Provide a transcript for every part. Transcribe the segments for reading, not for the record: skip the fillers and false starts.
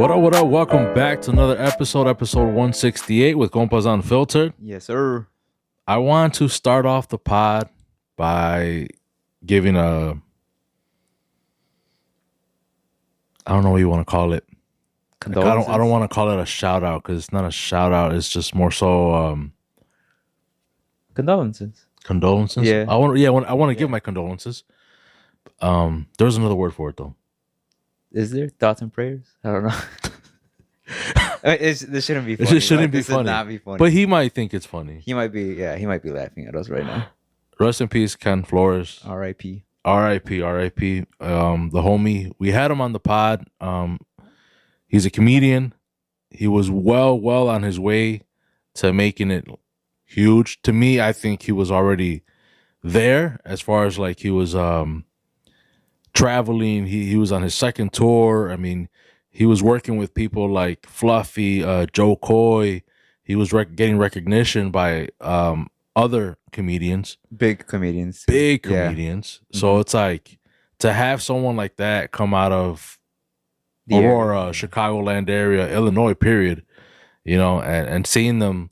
What up, what up? Welcome back to another episode 168 with Compas Unfiltered. Yes, sir. I want to start off the pod by giving I don't know what you want to call it. Like, I don't want to call it a shout out because it's not a shout out. It's just more so Condolences. condolences. Yeah. I want to give my condolences. There's another word for it though. Is there thoughts and prayers? I don't know. This shouldn't be funny. It shouldn't be This funny. Should not be funny. But he might think it's funny. He might be laughing at us right now. Rest in peace, Ken Flores. R.I.P. R.I.P. R.I.P. The homie, we had him on the pod. He's a comedian. He was well on his way to making it huge. To me, I think he was already there as far as like he was traveling. He was on his second tour. I mean, he was working with people like Fluffy, Joe Coy. He was getting recognition by other comedians. Big comedians. Yeah. So it's like to have someone like that come out of The Aurora, area. Chicagoland area, Illinois, period, and seeing them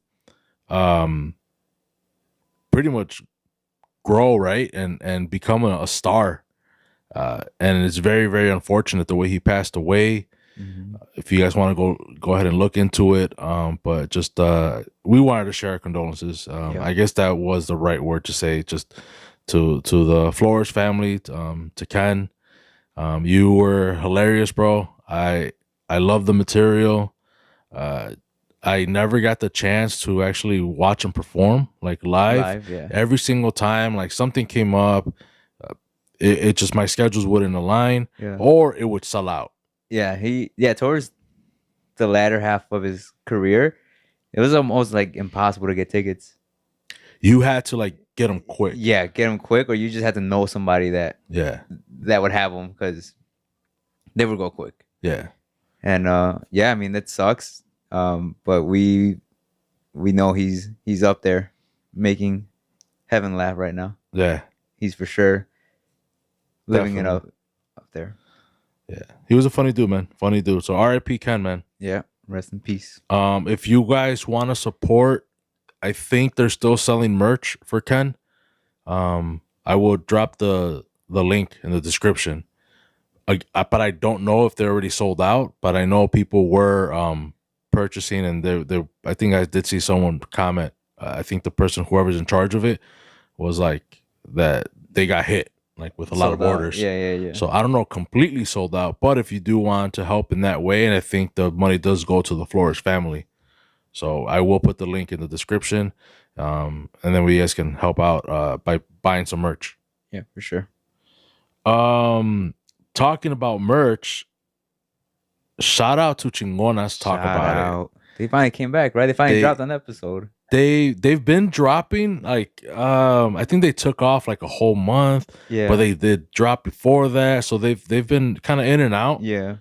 pretty much grow, right, and become a star. And it's very, very unfortunate the way he passed away. Mhm. If you guys want to go ahead and look into it, but just we wanted to share our condolences. Yeah. I guess that was the right word to say. Just to the Flores family, to Ken. You were hilarious, bro. I love the material. I never got the chance to actually watch him perform like live. Yeah. Every single time, like something came up, it just my schedules wouldn't align, Yeah. or it would sell out. Yeah. Towards the latter half of his career, it was almost like impossible to get tickets. You had to like get them quick. Yeah, get them quick, or you just had to know somebody that would have them because they would go quick. Yeah. And I mean that sucks. But we know he's up there making heaven laugh right now. Yeah. He's for sure living Definitely. it up there. Yeah. He was a funny dude, man. Funny dude. So R.I.P. Ken, man. Yeah. Rest in peace. If you guys want to support, I think they're still selling merch for Ken. I will drop the link in the description. But I don't know if they're already sold out. But I know people were purchasing, and they. I think I did see someone comment. I think the person, whoever's in charge of it, was like that they got hit like with a lot of Sold out. orders. Yeah. So I don't know, completely sold out. But if you do want to help in that way, and I think the money does go to the Flores family. So I will put the link in the description, and then we guys can help out by buying some merch. Yeah, for sure. Talking about merch, shout out to Chingonas. Talk Shout about out. They finally came back, right? They finally They- dropped an episode. it. They've been dropping like I think they took off like a whole month, Yeah. but they did drop before that. So they've been kind of in and out Yeah.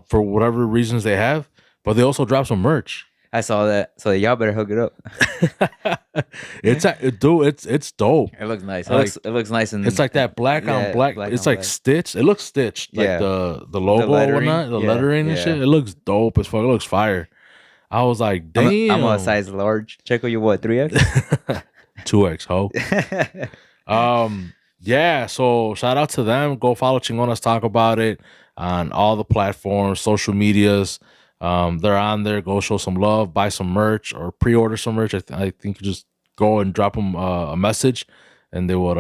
for whatever reasons they have. But they also dropped some merch. I saw that. So y'all better hook it up. It's dope. It looks nice. Like, It looks nice and It's like that black on Yeah, black. black It's on like black. stitched. It looks stitched. Like Yeah. the logo and lettering. whatnot, the Yeah, lettering and yeah. shit. It looks dope as fuck. It looks fire. I was like, damn. I'm a size large. Check out your what, 3X? 2X, ho. Yeah, so shout out to them. Go follow Chingonas Talk About It on all the platforms, social medias. They're on there. Go show some love, buy some merch, or pre-order some merch. I think you just go and drop them a message, and they would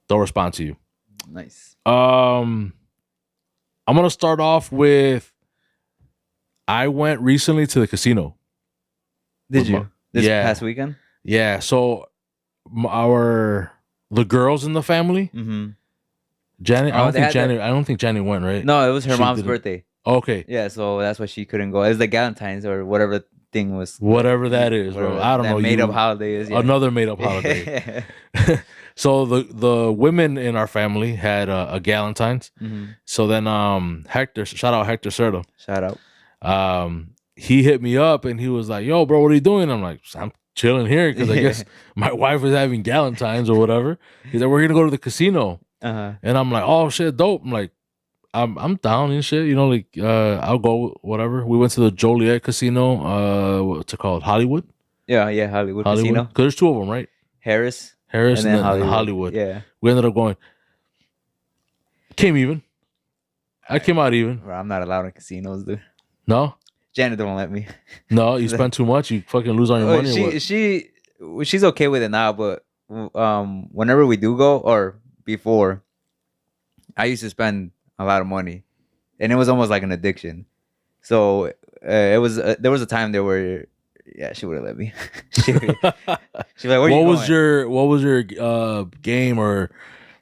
they'll respond to you. Nice. I'm gonna start off with I went recently to the casino. Did With you? my- This Yeah. past weekend? Yeah, so the girls in the family, Mm-hmm. Janet. Oh, they had I don't think Janet went, right? No, it was her She mom's didn't. birthday. Okay, Yeah, so that's why she couldn't go. It was the Galentine's or whatever thing was. whatever that is, bro. whatever I don't that know. Made You- up holiday is. Yeah. Another made up holiday. So the women in our family had a Galentine's. Mhm. So then Hector, shout out Hector Serta. Shout out. He hit me up and he was like, "Yo, bro, what are you doing?" I'm like, "I'm chilling here because I guess my wife was having Galentine's or whatever." He's like, "We're gonna go to the casino," Uh-huh. and I'm like, "Oh shit, dope!" I'm like, I'm down and shit. You know, like I'll go whatever. We went to the Joliet Casino. What's it called? Hollywood. Yeah, Hollywood Hollywood. Casino, Because there's two of them, right? Harris, Harris and and then then Hollywood. Hollywood. Yeah. We ended up going. Came even. I came out even. Bro, I'm not allowed in casinos, dude. No, Janet don't let me. no. You spend too much. You fucking lose all your money. Or what? She's okay with it now, but whenever we do go or before, I used to spend a lot of money, and it was almost like an addiction. So it was there was a time there where yeah, she wouldn't let me. She'd be like, "Where you going?" What was your game or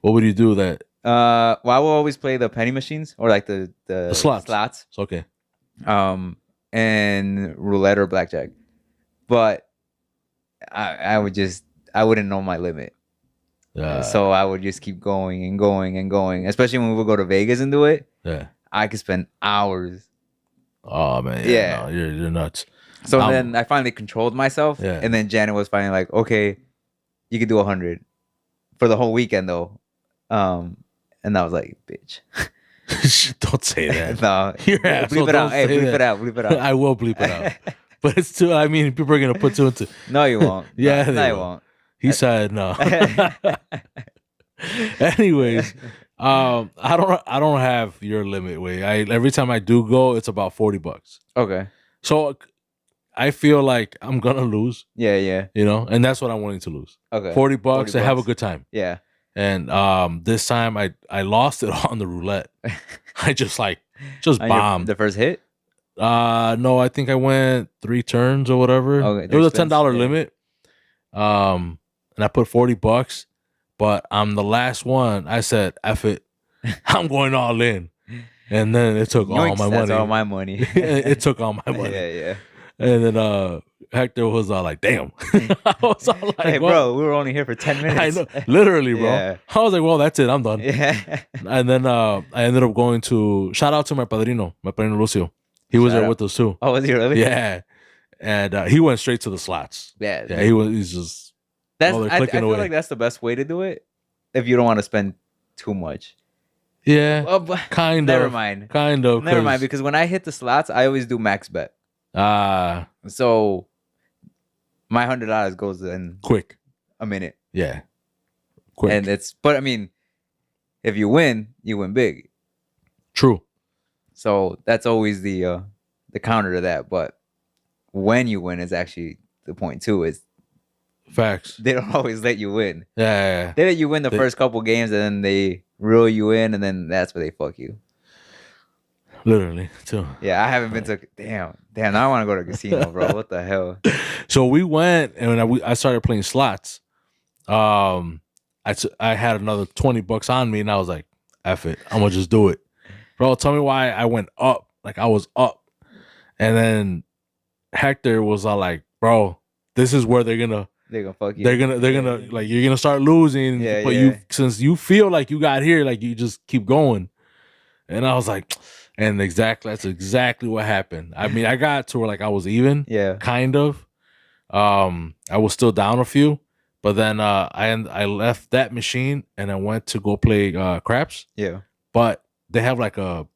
what would you do that Well, I will always play the penny machines or like the slots. It's okay. And roulette or blackjack. But I wouldn't know my limit. So I would just keep going and going and going. Especially when we would go to Vegas and do it. Yeah. I could spend hours. Oh man. Yeah. No, you're nuts. So then I finally controlled myself. Yeah. And then Janet was finally like, okay, you could do 100 for the whole weekend though. And I was like, bitch. Don't say that. No. You're bleep it out. Hey, bleep it out. Bleep it out. I will bleep it out. But it's too, I mean, people are going to put two and two. No, you won't. Yeah, no, they you will. won't. He said no. Anyways, I don't have your limit way. Every time I do go, it's about $40. Okay. So I feel like I'm gonna lose. Yeah. You know, and that's what I'm willing to lose. Okay. $40 to have a good time. Yeah. And this time I lost it on the roulette. I just On bombed. the first hit? No, I think I went 3 turns or whatever. Okay, It was a $10 yeah. limit. And I put $40, but I'm the last one. I said, F it. I'm going all in. And then it took all my money. That's all my money. It took all my money. Yeah. And then Hector was all like, damn. I was all like, hey, well, bro, we were only here for 10 minutes. I know, literally, bro. Yeah. I was like, well, that's it. I'm done. Yeah. And then I ended up going to, shout out to my padrino Lucio. He was there with us too. Oh, was he really? Yeah. And he went straight to the slots. Yeah. Yeah, he's just, I clicking feel away. like that's the best way to do it if you don't want to spend too much. Yeah. Well, but kind never of. mind. Kind of. Never mind, because when I hit the slots, I always do max bet. So my $100 goes in quick. a minute. Yeah. Quick. And but I mean, if you win big. True. So that's always the counter to that. But when you win is actually the point too. Is facts. They don't always let you win. Yeah. They let you win the first couple games, and then they reel you in, and then that's where they fuck you. Literally, too. Yeah, I haven't been to. Damn. Now I want to go to a casino, bro. What the hell? So we went, and when I started playing slots, I had another $20 on me, and I was like, F it, I'm gonna just do it. Bro, tell me why I went up. Like, I was up. And then Hector was all like, bro, this is where they're gonna fuck you. They're gonna like, you're gonna start losing. Yeah, but since you feel like you got here, like, you just keep going. And I was like, and that's exactly what happened. I mean, I got to where like I was even. Yeah. Kind of. I was still down a few. But then I left that machine and I went to go play craps. Yeah. But they have like a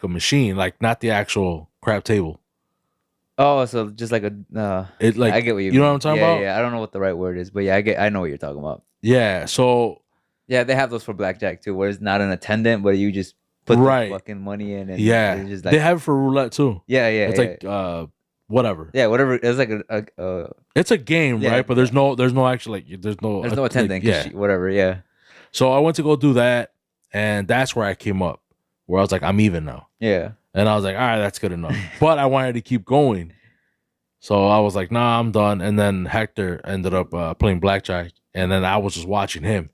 machine, like not the actual crap table. Oh, so just like it like, I get what you know what I'm talking about? Yeah, I don't know what the right word is, but yeah, I know what you're talking about. Yeah, so yeah, they have those for blackjack too, where it's not an attendant, but you just put the fucking money in, and yeah, just like, they have it for roulette too. Yeah, it's like whatever. Yeah, whatever. It's like it's a game, right? But there's no actual like there's no attendant. Like, yeah, whatever. Yeah. So I went to go do that, and that's where I came up, where I was like, I'm even now. Yeah. And I was like, all right, that's good enough. But I wanted to keep going. So I was like, nah, I'm done. And then Hector ended up playing blackjack. And then I was just watching him.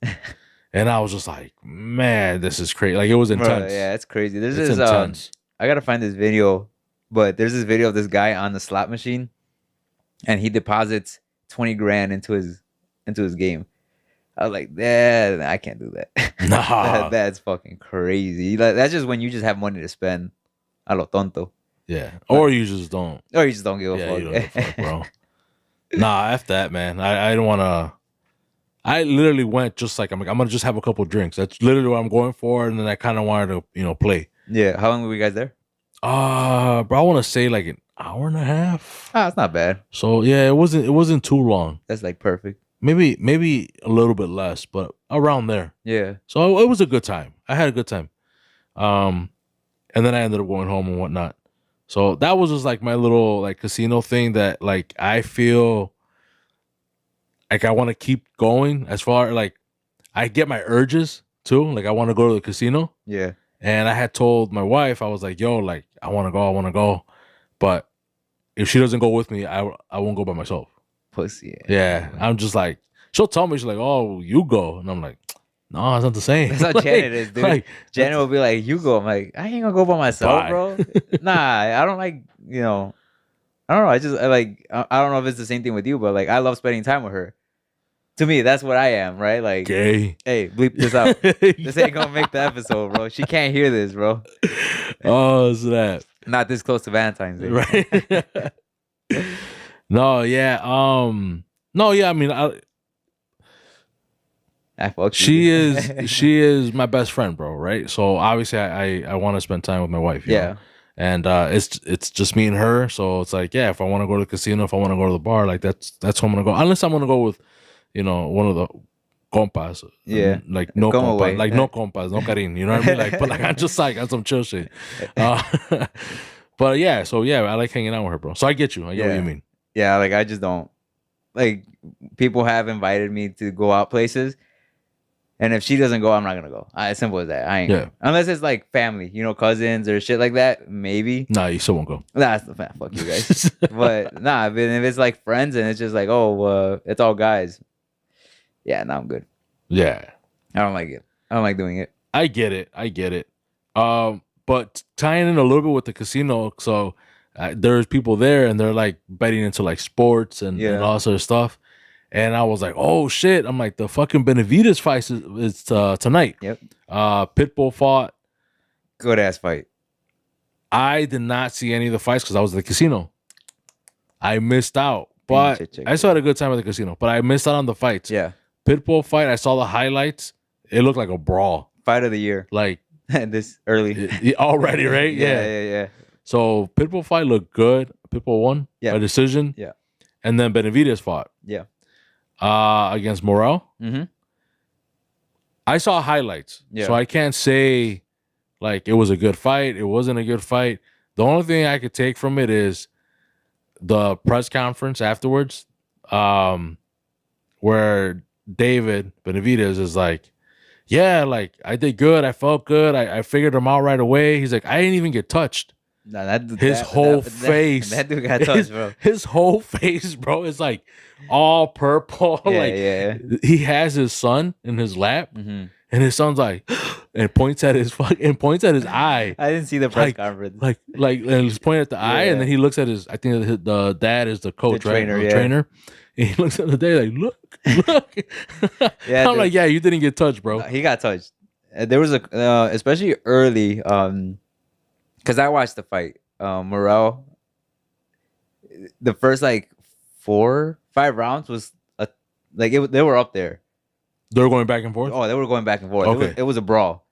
And I was just like, man, this is crazy. Like, it was intense. Bro, yeah, it's crazy. It's intense. I got to find this video. But there's this video of this guy on the slot machine. And he deposits 20 grand into his game. I was like, I can't do that. Nah. That's fucking crazy. That's just when you just have money to spend. A lo tonto. Yeah. Or you just don't. Or you just don't give a fuck. You don't give a fuck, bro. Nah, F that, man. I don't want to. I literally went just like I'm gonna just have a couple drinks. That's literally what I'm going for, and then I kind of wanted to play. Yeah. How long were you guys there? Bro, I want to say like an hour and a half. Oh, it's not bad. So yeah, it wasn't too long. That's like perfect. Maybe a little bit less, but around there. Yeah. So it was a good time. I had a good time. Um, and then I ended up going home and whatnot. So that was just like my little like casino thing that like I feel like I want to keep going. As far like I get my urges too. Like I want to go to the casino. Yeah. And I had told my wife, I was like, yo, like I want to go. But if she doesn't go with me, I won't go by myself. Pussy. Yeah. I'm just like, she'll tell me, she's like, oh, you go. And I'm like, no, it's not the same. That's how Like, Janet is, dude. like, Janet will be like, "You go." I'm like, I ain't gonna go by myself, Bye. bro. Nah, I don't like, I don't know. I don't know if it's the same thing with you, but like, I love spending time with her. To me, that's what I am, right? Like, gay. hey, bleep this out. This ain't gonna make the episode, bro. She can't hear this, bro. Oh, it's that. Not this close to Valentine's Day, Right. No, yeah. No, yeah, I mean, I fuck she you. is my best friend, bro, right? So obviously I want to spend time with my wife, you Yeah. know? And it's just me and her. So it's like, yeah, if I want to go to the casino, if I want to go to the bar, like that's who I'm gonna go. Unless I'm gonna go with, one of the compas. Yeah. Like no Come compas. away. Like no compas, no Karin. You know what I mean? Like, but like I'm just like on some chill shit. But yeah, so yeah, I like hanging out with her, bro. So I get you. I get what you mean. Yeah, like I just don't like people have invited me to go out places. And if she doesn't go, I'm not gonna go. As simple as that. I ain't. Yeah. Unless it's like family, cousins or shit like that. Maybe. Nah, you still won't go. That's the fact. Fuck you guys. But nah, if it's like friends and it's just like, it's all guys. Yeah, no, I'm good. Yeah. I don't like it. I don't like doing it. I get it. But tying in a little bit with the casino, so there's people there and they're like betting into like sports and all sort of stuff. And I was like, oh shit. I'm like, the fucking Benavidez fight is tonight. Yep. Pitbull fought. Good ass fight. I did not see any of the fights because I was at the casino. I missed out. But I still had a good time at the casino. But I missed out on the fights. Yeah. Pitbull fight, I saw the highlights. It looked like a brawl. Fight of the year. Like this early. already, right? Yeah. So Pitbull fight looked good. Pitbull won Yeah. a decision. Yeah. And then Benavidez fought. Yeah. Against Morel. Mm-hmm. I saw highlights. Yeah. So I can't say like it was a good fight. It wasn't a good fight. The only thing I could take from it is the press conference afterwards, where David Benavidez is like, yeah, like I did good. I felt good. I figured him out right away. He's like, I didn't even get touched. Nah, his whole face. That dude got touched, bro. His whole face, bro, is like all purple. Yeah. He has his son in his lap, Mm-hmm. and his son's like, and points at his eye. I didn't see the press conference. And he's pointing at the eye, and then he looks at his. I think the dad is the coach, The right? trainer, The trainer. And he looks at the dad like, look. Yeah, I'm like, yeah, you didn't get touched, bro. He got touched. There was especially early, because I watched the fight. Morel, the first like 4-5 rounds was they were up there. They were going back and forth. Oh, they were going back and forth. Okay. It was a brawl.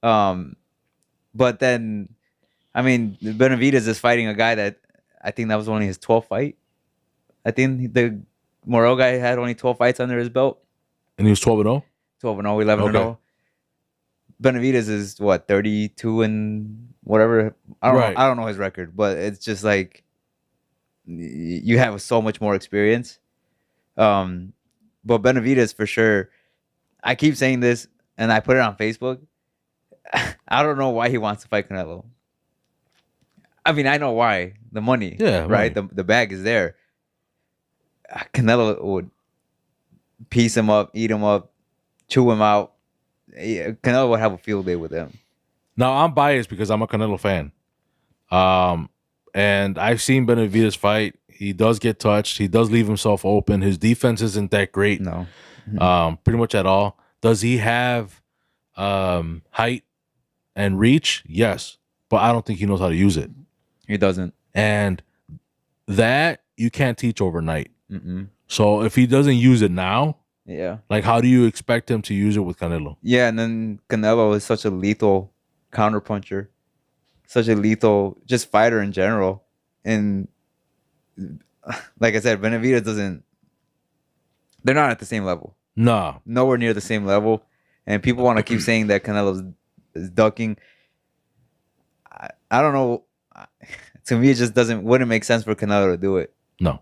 But then, I mean, Benavidez is fighting a guy that I think that was only his 12th fight. I think the Morel guy had only 12 fights under his belt. And he was 12-0? 12-0, 11-0. Benavidez is what, 32 and whatever. I don't know his record, but it's just like you have so much more experience. But Benavidez for sure. I keep saying this, and I put it on Facebook. I don't know why he wants to fight Canelo. I mean, I know why. The money, right? The bag is there. Canelo would piece him up, eat him up, chew him out. Canelo would have a field day with him. Now, I'm biased because I'm a Canelo fan. And I've seen Benavidez fight. He does get touched. He does leave himself open. His defense isn't that great. No. Pretty much at all. Does he have height and reach? Yes. But I don't think he knows how to use it. He doesn't. And that you can't teach overnight. Mm-mm. So if he doesn't use it now, Yeah. Like, how do you expect him to use it with Canelo? Yeah, and then Canelo is such a lethal counterpuncher, such a lethal just fighter in general. And like I said, Benavidez doesn't. They're not at the same level. Nah. Nowhere near the same level. And people want to keep saying that Canelo's is ducking. I don't know. To me, it just wouldn't make sense for Canelo to do it. No.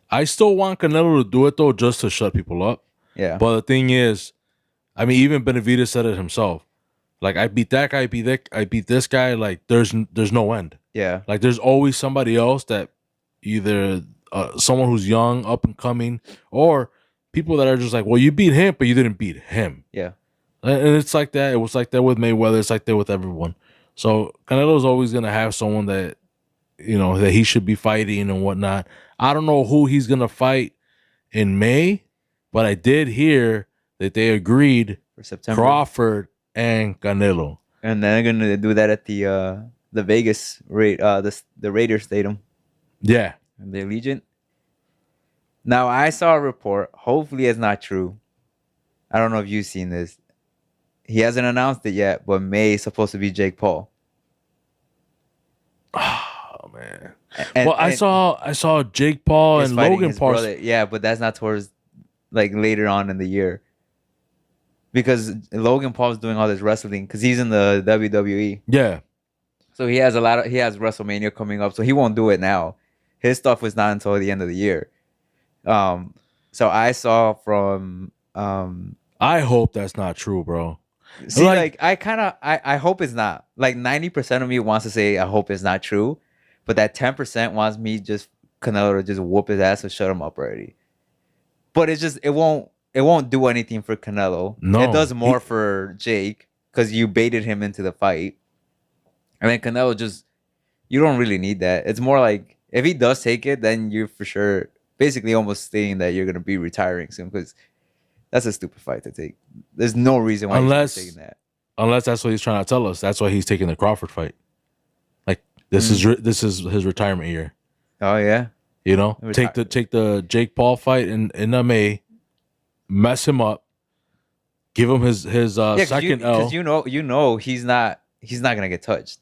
I still want Canelo to do it though, just to shut people up. Yeah. But the thing is, I mean, even Benavidez said it himself. Like, I beat that guy, I beat this guy. Like, there's no end. Yeah. Like, there's always somebody else that either someone who's young, up and coming, or people that are just like, well, you beat him, but you didn't beat him. Yeah. And it's like that. It was like that with Mayweather. It's like that with everyone. So Canelo's always gonna have someone that, you know, that he should be fighting and whatnot. I don't know who he's gonna fight in May, but I did hear that they agreed For September. Crawford and Canelo. And they're gonna do that at the Vegas the Raiders Stadium. Yeah. The Allegiant. Now I saw a report. Hopefully it's not true. I don't know if you've seen this. He hasn't announced it yet, but May is supposed to be Jake Paul. Oh man. And, well, I saw Jake Paul and Logan Paul. Brother. Yeah, but that's not towards like later on in the year. Because Logan Paul's doing all this wrestling because he's in the WWE. Yeah. So he has WrestleMania coming up, so he won't do it now. His stuff was not until the end of the year. So I saw from I hope that's not true, bro. see, like I hope it's not. Like 90% of me wants to say I hope it's not true, but that 10% wants me just Canelo to just whoop his ass and shut him up already. But it won't do anything for Canelo. No, it does more for Jake because you baited him into the fight. I mean, Canelo you don't really need that. It's more like if he does take it, then you're for sure basically almost saying that you're gonna be retiring soon because that's a stupid fight to take. There's no reason why he's taking that. Unless that's what he's trying to tell us. That's why he's taking the Crawford fight. Like this is his retirement year. Oh yeah. You know, take the Jake Paul fight in May, mess him up, give him his second L. Because you know he's not gonna get touched.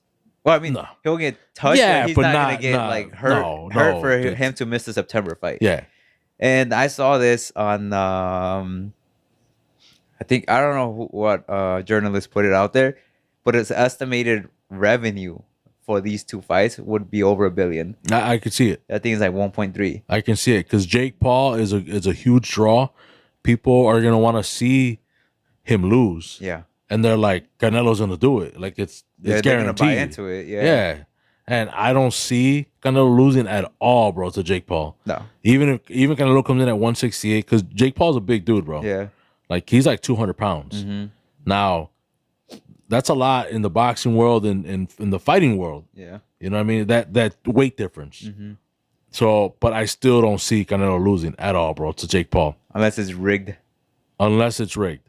Well, I mean, he'll get touched, yeah, but he's but not gonna get like hurt for him to miss the September fight. Yeah. And I saw this on I don't know what journalist put it out there, but its estimated revenue for these two fights would be over $1 billion. I could see it. I think it's like 1.3. I can see it because Jake Paul is a huge draw. People are gonna want to see him lose. Yeah. And they're like, Canelo's gonna do it. Like it's guaranteed. Gonna buy into it. Yeah. Yeah. And I don't see Canelo losing at all, bro, to Jake Paul. No. Even Canelo comes in at 168, because Jake Paul's a big dude, bro. Yeah. Like he's like 200 pounds. Mm-hmm. Now, that's a lot in the boxing world and in the fighting world. Yeah. You know what I mean? That weight difference. Mm-hmm. So, but I still don't see Canelo losing at all, bro, to Jake Paul. Unless it's rigged. Unless it's rigged.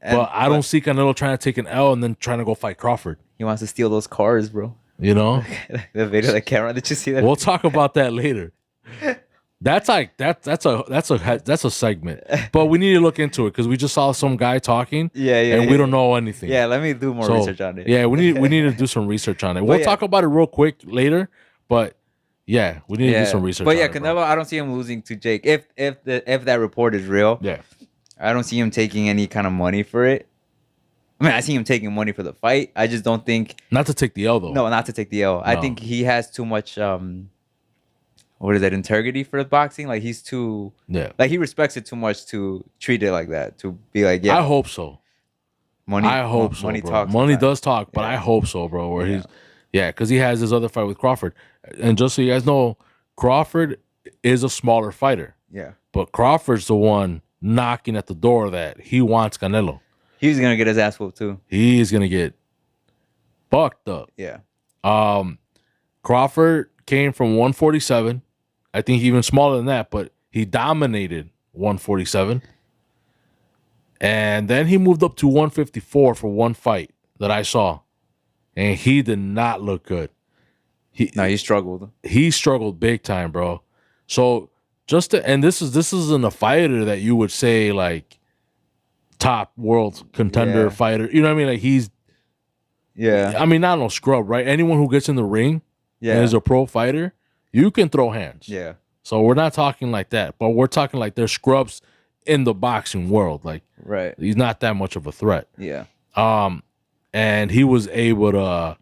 But I don't see Canelo trying to take an L and then trying to go fight Crawford. He wants to steal those cars, bro. You know? The video, the camera. Did you see that? We'll talk about that later. That's like that's a segment. But we need to look into it because we just saw some guy talking. And we don't know anything. Yeah, let me do more research on it. Yeah, we need to do some research on it. We'll talk about it real quick later. But yeah, we need to do some research. But yeah, Canelo, I don't see him losing to Jake. If that report is real, yeah, I don't see him taking any kind of money for it. I mean, I see him taking money for the fight. I just don't think not to take the L though. No, not to take the L. No. I think he has too much what is that, integrity for the boxing? Like he's too like he respects it too much to treat it like that. To be like, yeah. I hope so. Money I hope so. Money bro. talks. Money does talk, but I hope so, bro. Where he's because he has his other fight with Crawford. And just so you guys know, Crawford is a smaller fighter. Yeah. But Crawford's the one knocking at the door that he wants Canelo. He's gonna get his ass whooped too. He's gonna get fucked up. Yeah. Crawford came from 147. I think even smaller than that, but he dominated 147. And then he moved up to 154 for one fight that I saw. And he did not look good. He struggled. He struggled big time, bro. So and this isn't a fighter that you would say like top world contender Yeah. fighter. You know what I mean? Like he's, Yeah. I mean, not no scrub, right? Anyone who gets in the ring Yeah. and is a pro fighter, you can throw hands. Yeah. So we're not talking like that, but we're talking like they're scrubs in the boxing world. Like Right. he's not that much of a threat. Yeah. And he was able to,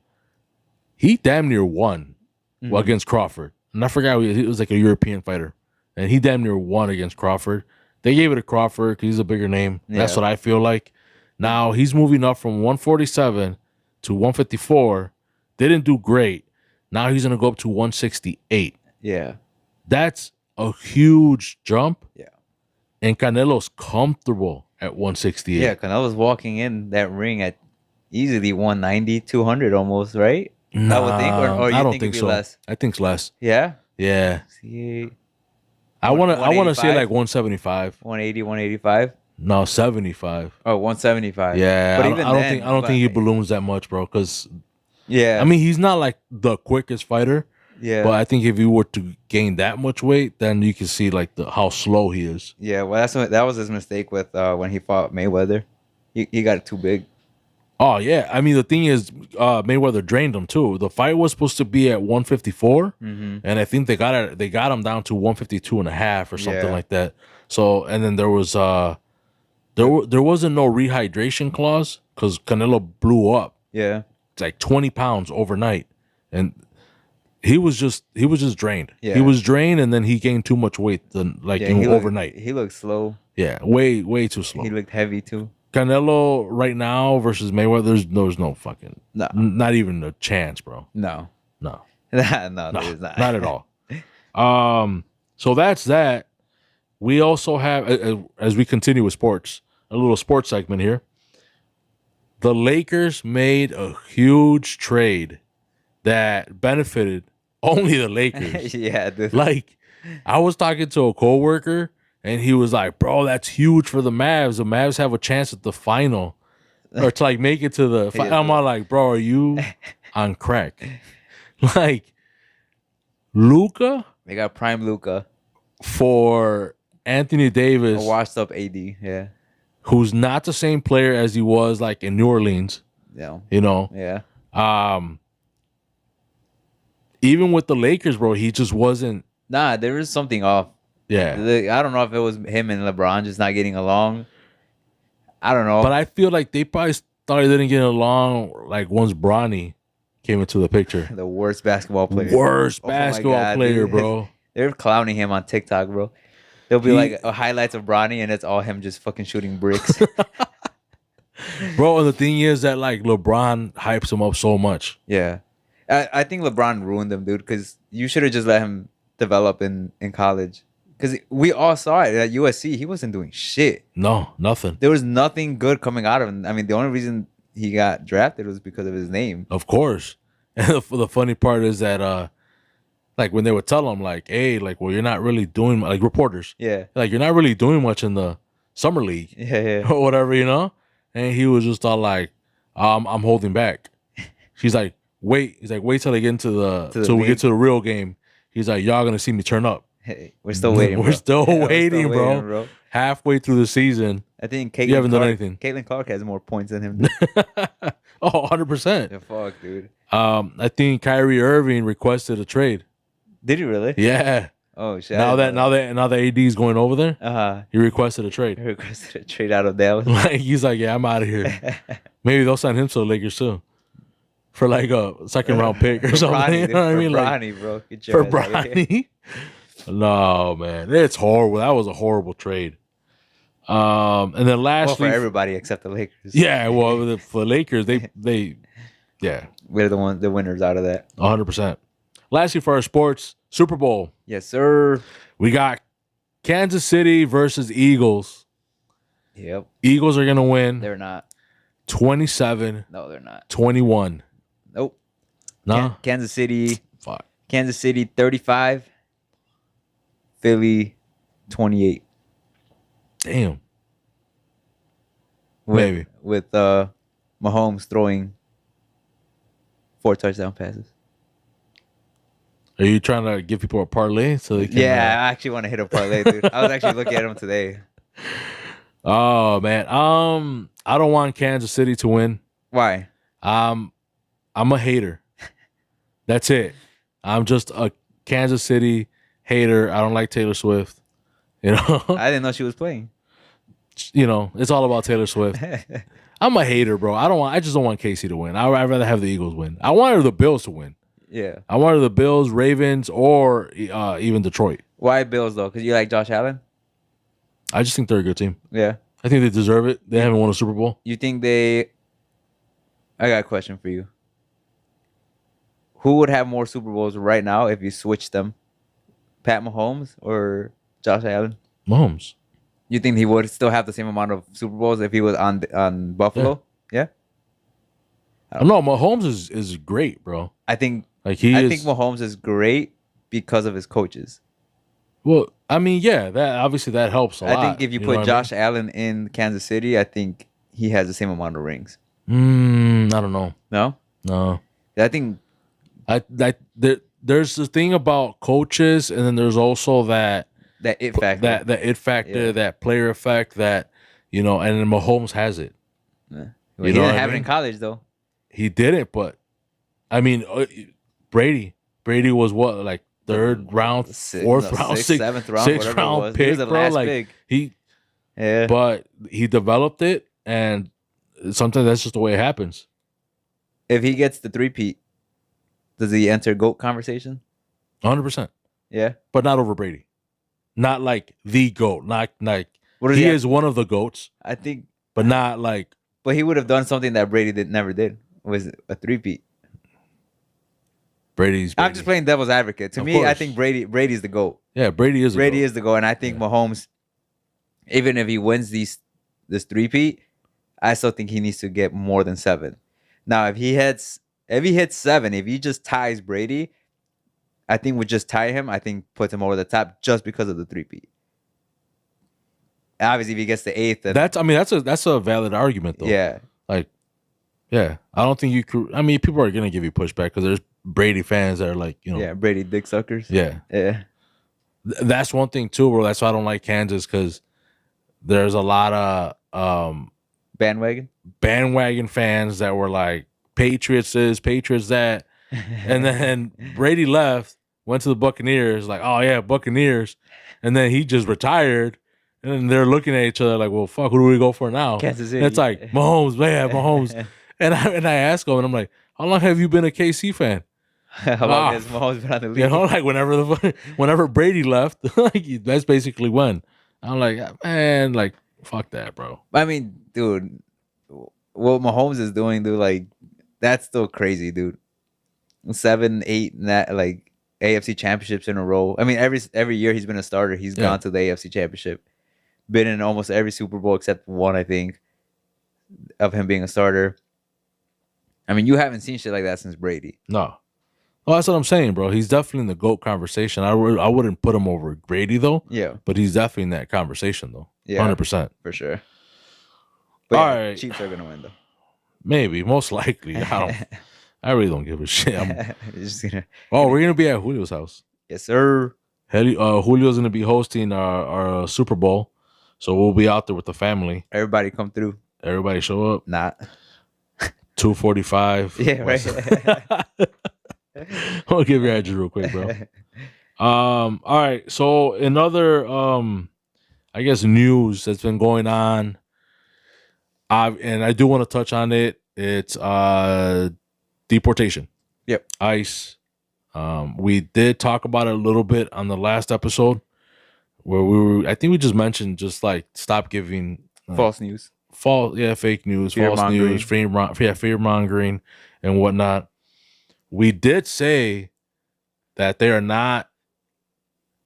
he damn near won Mhm. against Crawford. And I forgot, he was like a European fighter. And he damn near won against Crawford. They gave it to Crawford because he's a bigger name. That's Yeah. what I feel like. Now he's moving up from 147 to 154. Didn't do great. Now he's going to go up to 168. Yeah. That's a huge jump. Yeah. And Canelo's comfortable at 168. Yeah. Canelo's walking in that ring at easily 190, 200 almost, right? Nah, I would think, or you I don't think think it'd be so. less? I think it's less. Yeah. Yeah. See, I want to say 185? like 175. 180, 185. No, 75. Oh, 175. Yeah, But I even don't then, think he balloons that much, bro. Because Yeah. I mean, he's not like the quickest fighter, yeah. but I think if he were to gain that much weight, then you can see like how slow he is. Yeah. Well, that was his mistake with when he fought Mayweather. He got it too big. Oh yeah, I mean the thing is, Mayweather drained him too. The fight was supposed to be at 154, and I think they got him down to 152 and a half or something Yeah. like that. So and then there was there wasn't no rehydration clause because Canelo blew up. Yeah. It's like 20 pounds overnight, and he was just drained. Yeah. He was drained, and then he gained too much weight overnight. He looked slow. Yeah, way too slow. He looked heavy too. Canelo right now versus Mayweather, there's no fucking, No. not even a chance, bro. No. No, No, there's not. not at all. So that's that. We also have, as we continue with sports, a little sports segment here. The Lakers made a huge trade that benefited only the Lakers. Yeah, dude. Like, I was talking to a coworker, and he was like, "Bro, that's huge for the Mavs. The Mavs have a chance at the final, or to like make it to the." I'm all like, "Bro, are you on crack?" Like, Luka They got prime Luca, for Anthony a Davis, washed up AD. Yeah. who's not the same player as he was like in New Orleans. Yeah. You know, Yeah. even with the Lakers, bro, he just wasn't. Nah, there is something off. Yeah, I don't know if it was him and LeBron just not getting along. I don't know. but I feel like they probably thought they didn't get along like once Bronny came into the picture. The worst basketball player. Worst Oh my basketball God, player, dude. bro. They're clowning him on TikTok, bro. There'll be He- like highlights of Bronny, and it's all him just fucking shooting bricks. Bro, and the thing is that like LeBron hypes him up so much. Yeah. I think LeBron ruined him, dude, because you should have just let him develop in college. Because we all saw it at USC. He wasn't doing shit. No, nothing. There was nothing good coming out of him. I mean, the only reason he got drafted was because of his name. Of course. And the funny part is that like when they would tell him like, hey, like, well, you're not really doing like reporters. Yeah. Like you're not really doing much in the summer league Yeah. or whatever, you know? And he was just all like, I'm holding back. She's like, wait. He's like, wait till they get into till we league. get to the real game. He's like, y'all gonna see me turn up. Hey, we're still waiting. We're bro. still Yeah, waiting, bro. Halfway through the season. I think You haven't done anything. Caitlin Clark has more points than him. Dude. Oh, 100%. The fuck, dude. I think Kyrie Irving requested a trade. Did he really? Yeah. Oh shit. Now that AD is going over there, he requested a he trade. requested a trade out of Dallas. Like he's like, yeah, I'm out of here. Maybe they'll sign him to the Lakers too, for like a second round pick or something. Bronny, You know what I mean? For Like Bronny, bro. Get your for ass out of here. Bronny. No, man, it's horrible. That was a horrible trade. And then Well, lastly, for everybody except the Lakers. yeah, well, for the Lakers, they, yeah, We're the winners out of that. 100%. Lastly, for our sports, Super Bowl, Yes, sir. we got Kansas City versus Eagles. Yep. Eagles are gonna win They're not. 27-21. No, they're not. Nope. No, Kansas City. fuck. Kansas City 35. Philly 28. Damn. With, Maybe. With Mahomes throwing 4 touchdown passes. Are you trying to give people a parlay so they can? Yeah, I actually want to hit a parlay, dude. I was actually looking at him today. Oh man, I don't want Kansas City to win. Why? I'm a hater. That's it. I'm just a Kansas City hater. I don't like Taylor Swift. You know, I didn't know she was playing. It's all about Taylor Swift. I'm a hater, bro. I just don't want KC to win. I'd rather have the Eagles win. I wanted the Bills to win. Yeah. I wanted the Bills, Ravens, or even Detroit. Why Bills though? Because you like Josh Allen? I just think they're a good team. Yeah. I think they deserve it. They haven't won a Super Bowl. You think they? I got a question for you. Who would have more Super Bowls right now if you switched them? Pat Mahomes or Josh Allen? Mahomes. You think he would still have the same amount of Super Bowls if he was on Buffalo? Yeah. No, Mahomes is great, bro. I think Like I think Mahomes is great because of his coaches. Well, I mean, yeah, that obviously that helps a lot. I think if you put Josh Allen in Kansas City, I think he has the same amount of rings. I don't know. No. I think there's the thing about coaches, and then there's also that it factor, that player effect, that and then Mahomes has it. Yeah. Well, he didn't have it in college though. He didn't, but I mean, Brady was what, like third round, fourth round, seventh round, sixth round pick, bro. Like but he developed it, and sometimes that's just the way it happens. If he gets the three-peat, does he enter GOAT conversation? 100%. Yeah, but not over Brady. Not like the GOAT. Not like he is one of the GOATs. I think, but not like. But he would have done something that Brady never did. Was a three-peat. Brady. I'm just playing devil's advocate. To me, I think Brady's the GOAT. Yeah, Brady is the GOAT, and I think Mahomes, even if he wins this three-peat, I still think he needs to get more than 7. Now, if he hits 7, if he just ties Brady, I think would just tie him. I think puts him over the top just because of the three-peat. Obviously, if he gets the 8th, then that's a valid argument though. Yeah, like, yeah, I don't think you could. I mean, people are gonna give you pushback because there's Brady fans that are like, yeah, Brady dick suckers. Yeah. That's one thing too, bro. That's why I don't like Kansas, because there's a lot of bandwagon fans that were like, Patriots this, Patriots that, and then Brady left, went to the Buccaneers, like, oh yeah, Buccaneers, and then he just retired, and then they're looking at each other like, well, fuck, who do we go for now? Kansas City. And it's like Mahomes, man, Mahomes, and I ask him, and I'm like, how long have you been a KC fan? How long has Mahomes been on the league? Like whenever Brady left, like, that's basically when. I'm like, man, like, fuck that, bro. I mean, dude, what Mahomes is doing, dude, like, that's still crazy, dude. 7, 8, like AFC championships in a row. I mean, every year he's been a starter. He's gone to the AFC championship. Been in almost every Super Bowl except one, I think, of him being a starter. I mean, you haven't seen shit like that since Brady. No. Well, that's what I'm saying, bro. He's definitely in the GOAT conversation. I wouldn't put him over Brady, though. Yeah. But he's definitely in that conversation, though. Yeah. 100%. For sure. But all right. Chiefs are going to win, though. Maybe. Most likely. I really don't give a shit. We're going to be at Julio's house. Yes, sir. Julio's going to be hosting our Super Bowl. So we'll be out there with the family. Everybody come through. Everybody show up. Not. 2:45. Yeah, right. I'll give your address real quick, bro. All right. So another I guess news that's been going on. And I do want to touch on it. It's deportation. Yep. ICE. We did talk about it a little bit on the last episode, where I think we just mentioned, just like, stop giving false news. Fake news, false news, fear mongering and whatnot. We did say that they are not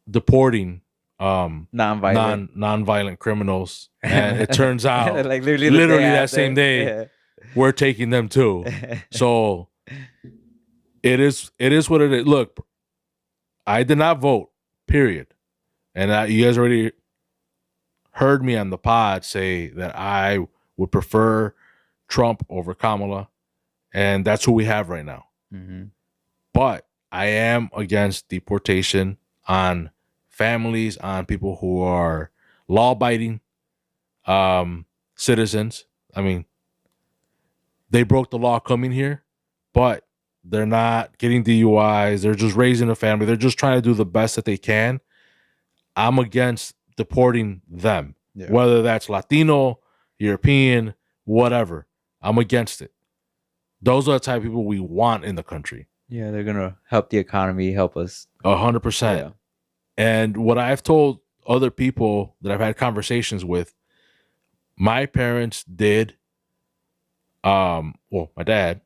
deporting non-violent criminals, and it turns out like literally that same day we're taking them too. So it is what it is. Look, I did not vote, period, and you guys already heard me on the pod say that I would prefer Trump over Kamala, and that's who we have right now. Mm-hmm. But I am against deportation on families, on people who are law-abiding citizens. I mean, they broke the law coming here, but they're not getting DUIs. They're just raising a family. They're just trying to do the best that they can. I'm against deporting them, whether that's Latino, European, whatever. I'm against it. Those are the type of people we want in the country. Yeah, they're gonna help the economy, help us. 100%. Yeah. And what I've told other people that I've had conversations with, my parents did, well, my dad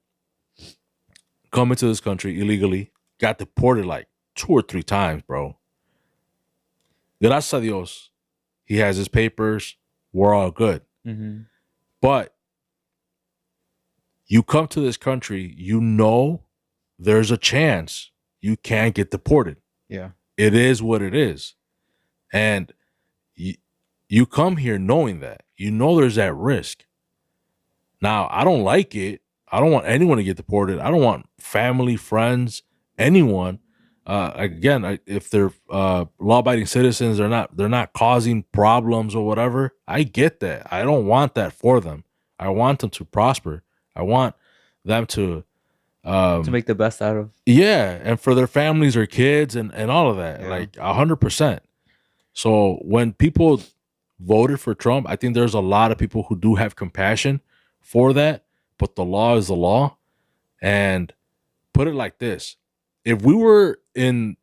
come into this country illegally, got deported like 2 or 3 times, bro. Gracias a Dios, he has his papers. We're all good. Mm-hmm. But you come to this country, you know there's a chance you can get deported. Yeah. It is what it is. And you come here knowing that. You know there's that risk. Now, I don't like it. I don't want anyone to get deported. I don't want family, friends, anyone. Again, if they're law-abiding citizens, they're not causing problems or whatever. I get that. I don't want that for them. I want them to prosper. I want them to make the best out of. Yeah, and for their families or kids and all of that, like 100%. So when people voted for Trump, I think there's a lot of people who do have compassion for that, but the law is the law. And put it like this: if we were in,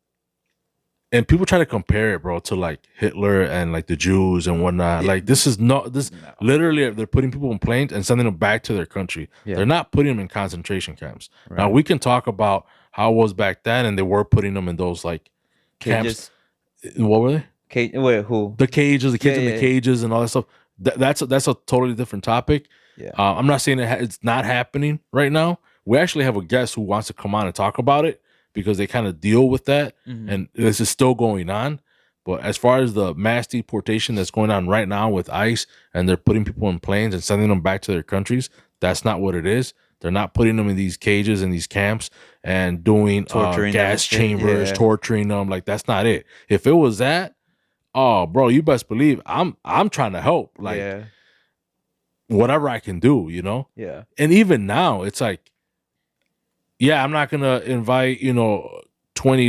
and people try to compare it, bro, to like Hitler and like the Jews and whatnot. Like this is not this. No. Literally, they're putting people in planes and sending them back to their country. Yeah. They're not putting them in concentration camps. Right. Now we can talk about how it was back then, and they were putting them in those like cages. Camps. What were they? Wait, who? The cages, the kids in the cages, and all that stuff. That's a totally different topic. Yeah, I'm not saying it's not happening right now. We actually have a guest who wants to come on and talk about it, because they kind of deal with that, and this is still going on. But as far as the mass deportation that's going on right now with ICE, and they're putting people in planes and sending them back to their countries, that's not what it is. They're not putting them in these cages and these camps and doing gas chambers, torturing them. Like, that's not it. If it was that, oh, bro, you best believe I'm trying to help. Like, whatever I can do, you know? Yeah. And even now, it's like, yeah, I'm not gonna invite 20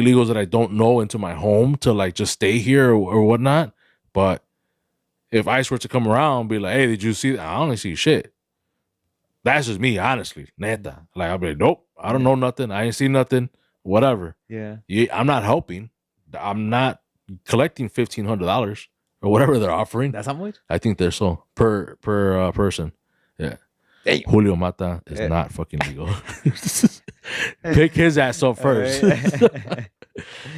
illegals that I don't know into my home to like just stay here or whatnot. But if ICE were to come around and be like, "Hey, did you see that?" I only see shit. That's just me, honestly, neta. Like, I'll be like, "Nope, I don't know nothing. I ain't see nothing. Whatever." Yeah, I'm not helping. I'm not collecting $1,500 or whatever they're offering. That's how much? I think they're so per person. Yeah. Damn. Julio Mata is not fucking legal. Pick his ass up first. Right.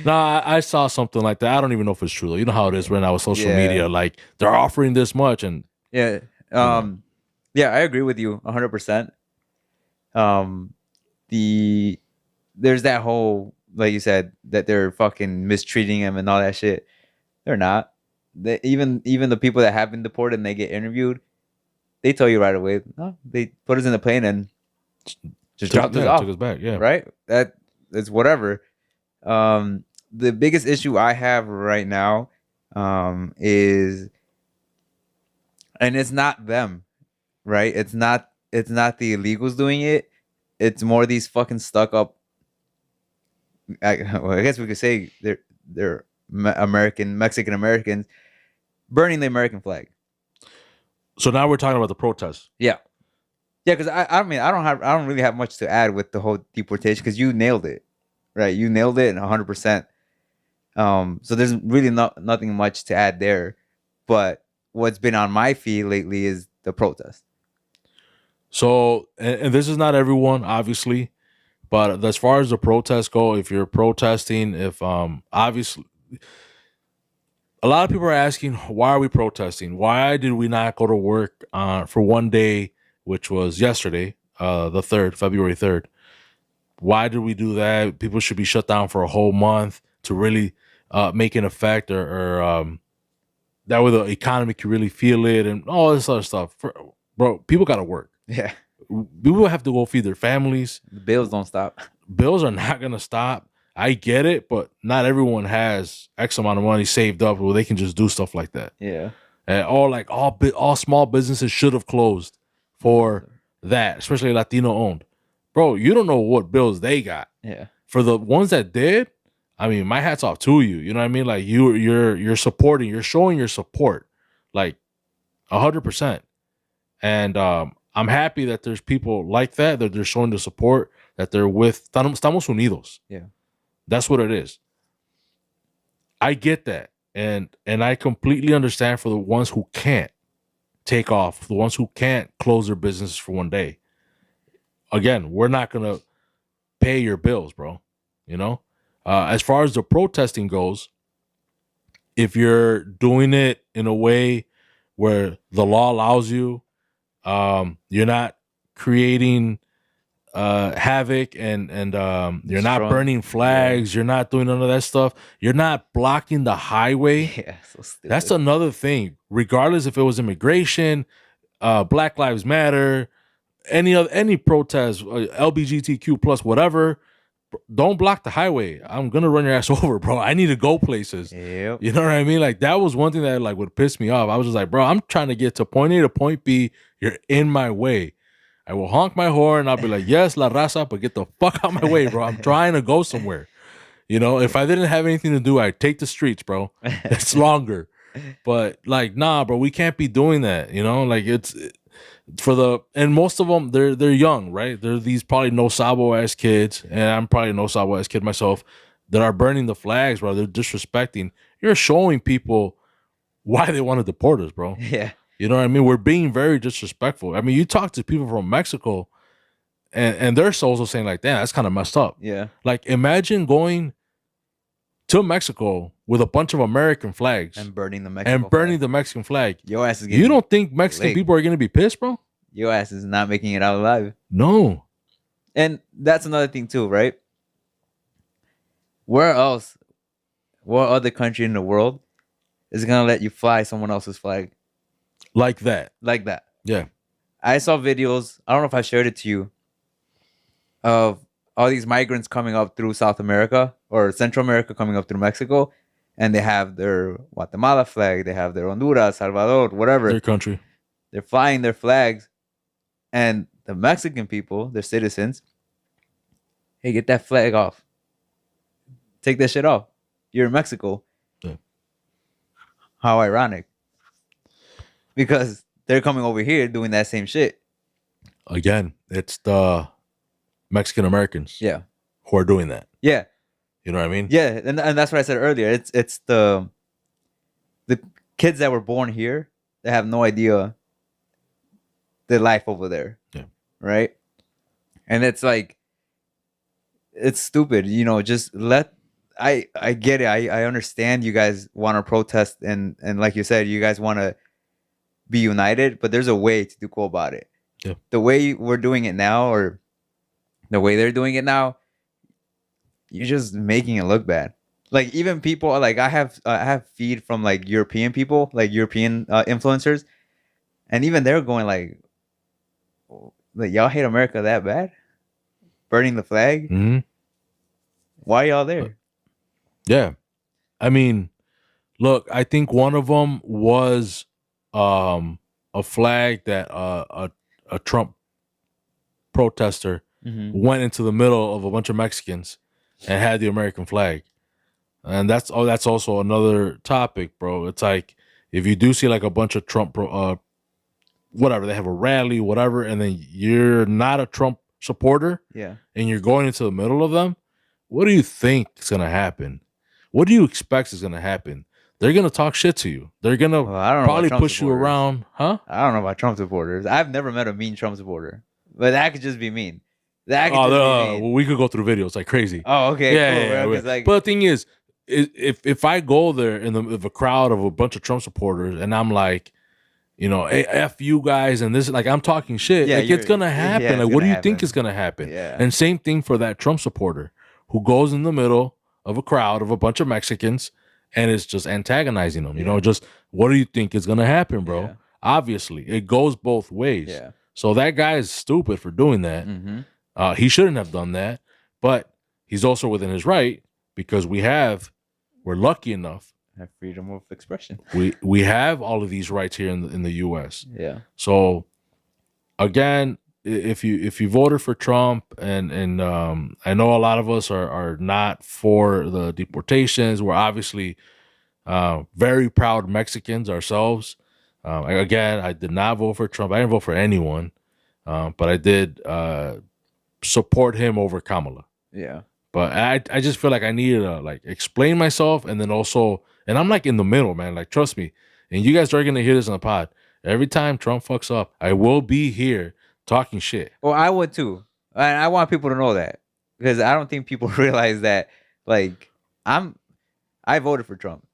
Nah, I saw something like that. I don't even know if it's true though. You know how it is right now with social media. Like, they're offering this much, and yeah, I agree with you 100%. There's that whole, like you said, that they're fucking mistreating him and all that shit. They're not. Even the people that have been deported and they get interviewed, they tell you right away. No, they put us in the plane and just dropped us off. Took us back. Yeah, right. That's whatever. The biggest issue I have right now is, and it's not them, right? It's not the illegals doing it. It's more these fucking stuck up. I guess we could say they're Mexican Americans burning the American flag. So now we're talking about the protests. Yeah, because I mean I don't really have much to add with the whole deportation, because you nailed it, right? You nailed it 100%. So there's really nothing much to add there. But what's been on my feed lately is the protest. So, and this is not everyone, obviously, but as far as the protests go, if you're protesting, if obviously. A lot of people are asking, why are we protesting? Why did we not go to work for one day, which was yesterday, the 3rd, February 3rd? Why did we do that? People should be shut down for a whole month to really make an effect, or that way the economy can really feel it and all this other stuff. Bro, people got to work. Yeah. People have to go feed their families. The bills don't stop. Bills are not going to stop. I get it, but not everyone has X amount of money saved up where they can just do stuff like that. Yeah. And all small businesses should have closed for that, especially Latino owned. Bro, you don't know what bills they got. Yeah. For the ones that did, I mean, my hat's off to you. You know what I mean? Like you're supporting, you're showing your support, like 100%. And I'm happy that there's people like that they're showing the support, that they're with. Estamos unidos. Yeah. That's what it is. I get that, and I completely understand for the ones who can't take off, the ones who can't close their businesses for one day. Again, we're not gonna pay your bills, bro. You know, as far as the protesting goes, if you're doing it in a way where the law allows you, you're not creating havoc and you're not burning flags, you're not doing none of that stuff, you're not blocking the highway. Yeah, so stupid. That's another thing. Regardless if it was immigration, Black Lives Matter, any protest, LGBTQ plus whatever, don't block the highway. I'm gonna run your ass over, bro. I need to go places. Yep. You know what I mean? Like that was one thing that like would piss me off. I was just like, bro, I'm trying to get to point A to point B. You're in my way. I will honk my horn. I'll be like, yes, la raza, but get the fuck out my way, bro. I'm trying to go somewhere. You know, if I didn't have anything to do, I'd take the streets, bro. It's longer. But like, nah, bro, we can't be doing that. You know, like and most of them, they're young, right? They're these probably no sabo ass kids, and I'm probably a no sabo ass kid myself, that are burning the flags, bro. They're disrespecting. You're showing people why they want to deport us, bro. Yeah. You know what I mean? We're being very disrespectful. I mean, you talk to people from Mexico, and they're also saying like, damn, that's kind of messed up. Yeah. Like, imagine going to Mexico with a bunch of American flags And burning the Mexican flag. Your ass is getting You don't think Mexican licked. people are going to be pissed, bro? Your ass is not making it out alive. No. And that's another thing too, right? Where else, what other country in the world is gonna let you fly someone else's flag Like that. like that? Yeah. I saw videos, I don't know if I shared it to you, of all these migrants coming up through South America or Central America coming up through Mexico, and they have their Guatemala flag, they have their Honduras, Salvador, whatever. Their country. They're flying their flags, and the Mexican people, their citizens, hey, get that flag off. Take that shit off. You're in Mexico. Yeah. How ironic. Because they're coming over here doing that same shit. Again, it's the Mexican Americans Yeah. who are doing that. Yeah. You know what I mean? Yeah. And that's what I said earlier. It's the kids that were born here that have no idea the life over there. Yeah. Right? And it's like, it's stupid. You know, just let, I get it. I understand you guys want to protest and like you said, you guys want to be united, but there's a way to go about it. Yeah. The way we're doing it now, or the way they're doing it now, you're just making it look bad. Like even people like I have feed from like European people, like European influencers, and even they're going like y'all hate America that bad, burning the flag. Mm-hmm. Why y'all there? Yeah. I mean, look, I think one of them was a flag that a Trump protester went into the middle of a bunch of Mexicans and had the American flag. And that's also another topic, bro. It's like if you do see like a bunch of Trump whatever, they have a rally, whatever, and then you're not a Trump supporter, Yeah. and you're going into the middle of them, what do you think is going to happen? What do you expect is going to happen? They're going to talk shit to you. They're going to probably push you around. Huh? I don't know about Trump supporters. I've never met a mean Trump supporter. But that could just be mean. That could just be mean. Well, we could go through videos like crazy. Oh, okay. Yeah, cool, yeah. Like, but the thing is, if I go there in a crowd of a bunch of Trump supporters and I'm like, you know, hey, F you guys, and this, like, I'm talking shit. Yeah, like, it's going to happen. yeah, like, what do you think is going to happen? Yeah. And same thing for that Trump supporter who goes in the middle of a crowd of a bunch of Mexicans and is just antagonizing them. You know, just what do you think is going to happen, bro? Yeah. Obviously, it goes both ways. Yeah. So that guy is stupid for doing that. Mm-hmm. He shouldn't have done that, but he's also within his right because we're lucky enough. Have freedom of expression. We have all of these rights here in the U.S. Yeah. So again, if you voted for Trump, and I know a lot of us are not for the deportations. We're obviously very proud Mexicans ourselves. Again, I did not vote for Trump. I didn't vote for anyone, but I did support him over Kamala. Yeah. But I just feel like I needed to like explain myself, and then also, and I'm like in the middle, man. Like, trust me, and you guys are gonna hear this on the pod. Every time Trump fucks up, I will be here talking shit. Well, I would too, and I want people to know that, because I don't think people realize that. Like, I voted for Trump,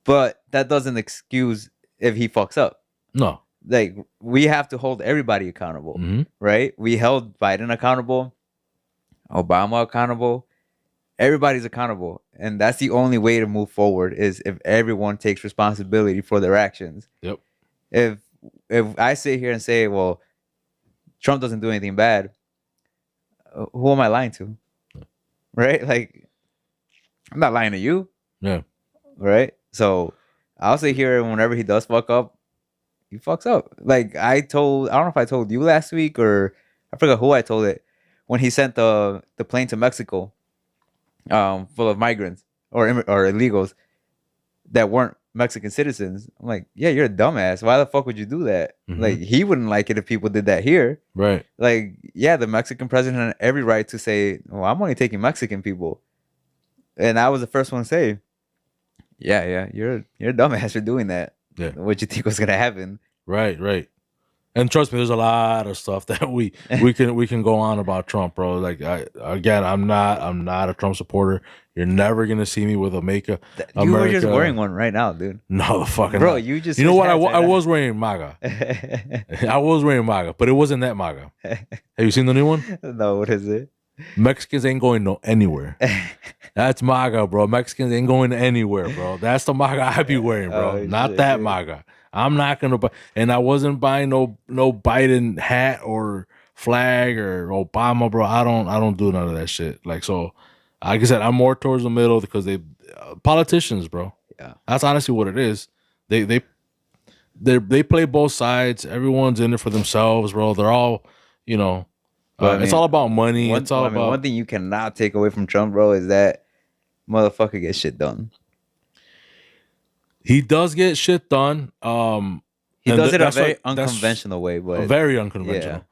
but that doesn't excuse if he fucks up. No. Like, we have to hold everybody accountable, right? We held Biden accountable, Obama accountable. Everybody's accountable, and that's the only way to move forward, is if everyone takes responsibility for their actions. Yep. If I sit here and say, well, Trump doesn't do anything bad, who am I lying to? Right? Like, I'm not lying to you. Yeah. Right? So I'll sit here, and whenever he does fuck up, he fucks up. Like, I don't know if I told you last week, or I forgot who I told it, when he sent the plane to Mexico, full of migrants or illegals that weren't Mexican citizens. I'm like, yeah, you're a dumbass. Why the fuck would you do that? Like, he wouldn't like it if people did that here. Right. Like, yeah, the Mexican president had every right to say, well, I'm only taking Mexican people. And I was the first one to say, yeah, you're a dumbass for doing that. Yeah. What you think was gonna happen? Right. And trust me, there's a lot of stuff that we can go on about Trump, bro. Like, I'm not a Trump supporter. You're never gonna see me with a Make America. You were just wearing one right now, dude. No, the fucking bro. not. You just. You know what? Right I was wearing Maga. I was wearing Maga, but it wasn't that Maga. Have you seen the new one? No, what is it? Mexicans ain't going anywhere. That's Maga, bro. Mexicans ain't going anywhere, bro. That's the Maga I be wearing, bro. Not shit, that dude. Maga. I'm not gonna buy, and I wasn't buying no Biden hat or flag or Obama, bro. I don't do none of that shit. Like, so, like I said, I'm more towards the middle, because they politicians, bro. Yeah, that's honestly what it is. They play both sides. Everyone's in it for themselves, bro. They're all, it's all about money. It's all about one thing you cannot take away from Trump, bro, is that motherfucker gets shit done. He does get shit done. He does it a very unconventional way, but very unconventional.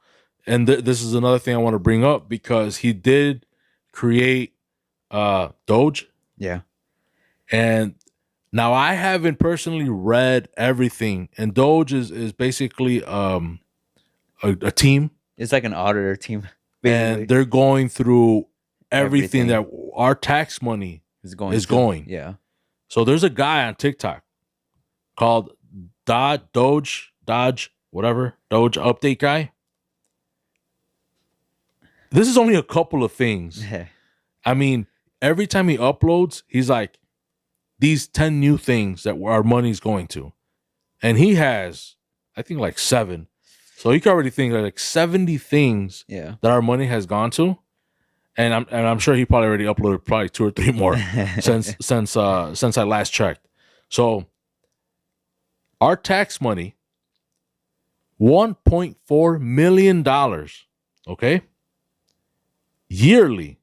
Yeah. And this is another thing I want to bring up, because he did create Doge. Yeah. And now I haven't personally read everything, and Doge is basically a team. It's like an auditor team, basically. And they're going through everything that our tax money is going. Yeah. So there's a guy on TikTok called Doge update guy. This is only a couple of things. I mean, every time he uploads, he's like, these 10 new things that our money's going to. And he has, I think, like 7. So you can already think like 70 things that our money has gone to. And I'm sure he probably already uploaded probably 2 or 3 more since I last checked. So our tax money, $1.4 million, okay, yearly,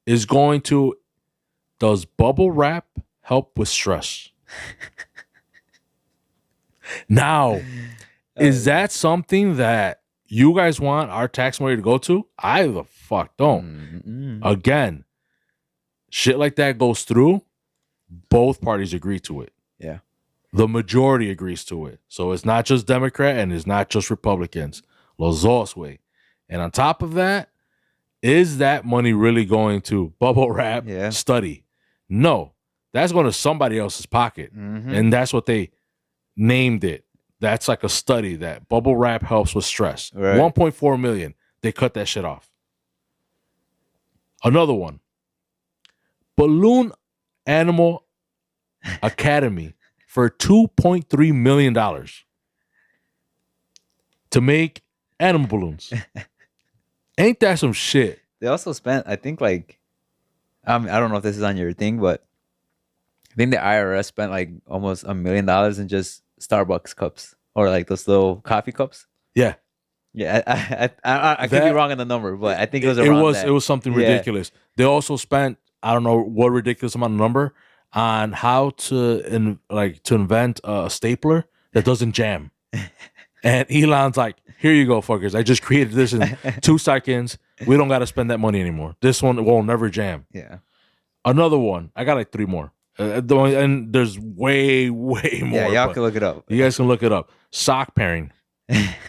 is going to, does bubble wrap help with stress? Now, is that something that you guys want our tax money to go to? I the fuck don't. Again, shit like that goes through, both parties agree to it. Yeah. The majority agrees to it. So it's not just Democrat and it's not just Republicans. Los dos way. And on top of that, is that money really going to bubble wrap study? No. That's going to somebody else's pocket. And that's what they named it. That's like a study that bubble wrap helps with stress. Right. 1.4 million. They cut that shit off. Another one. Balloon Animal Academy for $2.3 million to make animal balloons. Ain't that some shit? They also spent, I think, like I don't know if this is on your thing, but I think the IRS spent like almost $1 million in just Starbucks cups or like those little coffee cups. Yeah, Yeah, I could be that wrong on the number, but I think it was it around was that. something Yeah. ridiculous. They also spent, I don't know what ridiculous amount of number on how to invent a stapler that doesn't jam. And Elon's like, here you go, fuckers. I just created this in 2 seconds. We don't got to spend that money anymore. This one will never jam. Yeah. Another one. I got like 3 more. And there's way, way more. Yeah, y'all but can look it up. You guys can look it up. Sock pairing.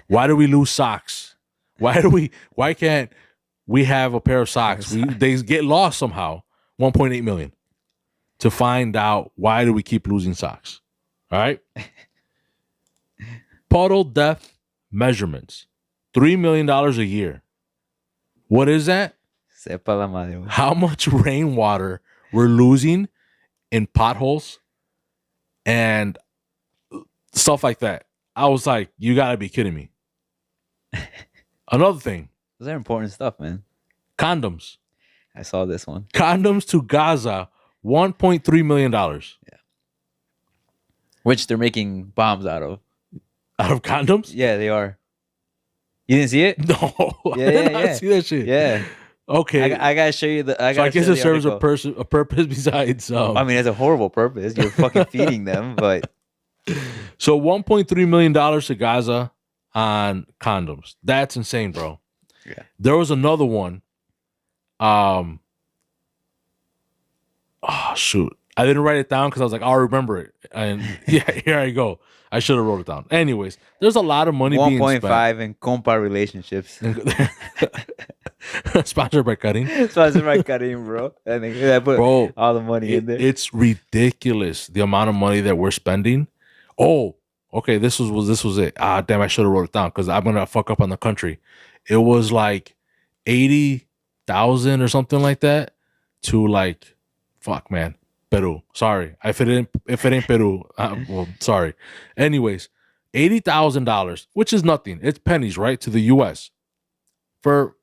Why do we lose socks? Why can't we have a pair of socks? They get lost somehow. 1.8 million to find out why do we keep losing socks. All right. Puddle depth measurements. $3 million a year. What is that? Sepa la madre. Güey. How much rainwater we're losing in potholes and stuff like that. I was like, you gotta be kidding me. Another thing, Those are important stuff, man. condoms. I saw this one. Condoms to Gaza, $1.3 million. Which they're making bombs out of. Out of condoms? Yeah, they are. You didn't see it? No. Yeah, I did yeah, not yeah. see that shit. Yeah. Okay. I gotta show you the. So I guess it serves a person. purpose besides. I mean, it's a horrible purpose. You're fucking feeding them, but So $1.3 million to Gaza on condoms. That's insane, bro. Yeah. There was another one. Oh shoot. I didn't write it down because I was like, I'll remember it. And yeah, here I go. I should have wrote it down. Anyways, there's a lot of money being spent. 1.5 in compa relationships. Sponsored by Cutting. Sponsored by Karim, bro. I think I put Bro, all the money in there. It's ridiculous the amount of money that we're spending. Oh, okay. This was it. Ah, damn! I should have wrote it down because I'm gonna fuck up on the country. It was like 80,000 or something like that to like, fuck, man, Peru. Sorry, if it ain't Peru, well, sorry. Anyways, $80,000, which is nothing. It's pennies, right, to the U.S. for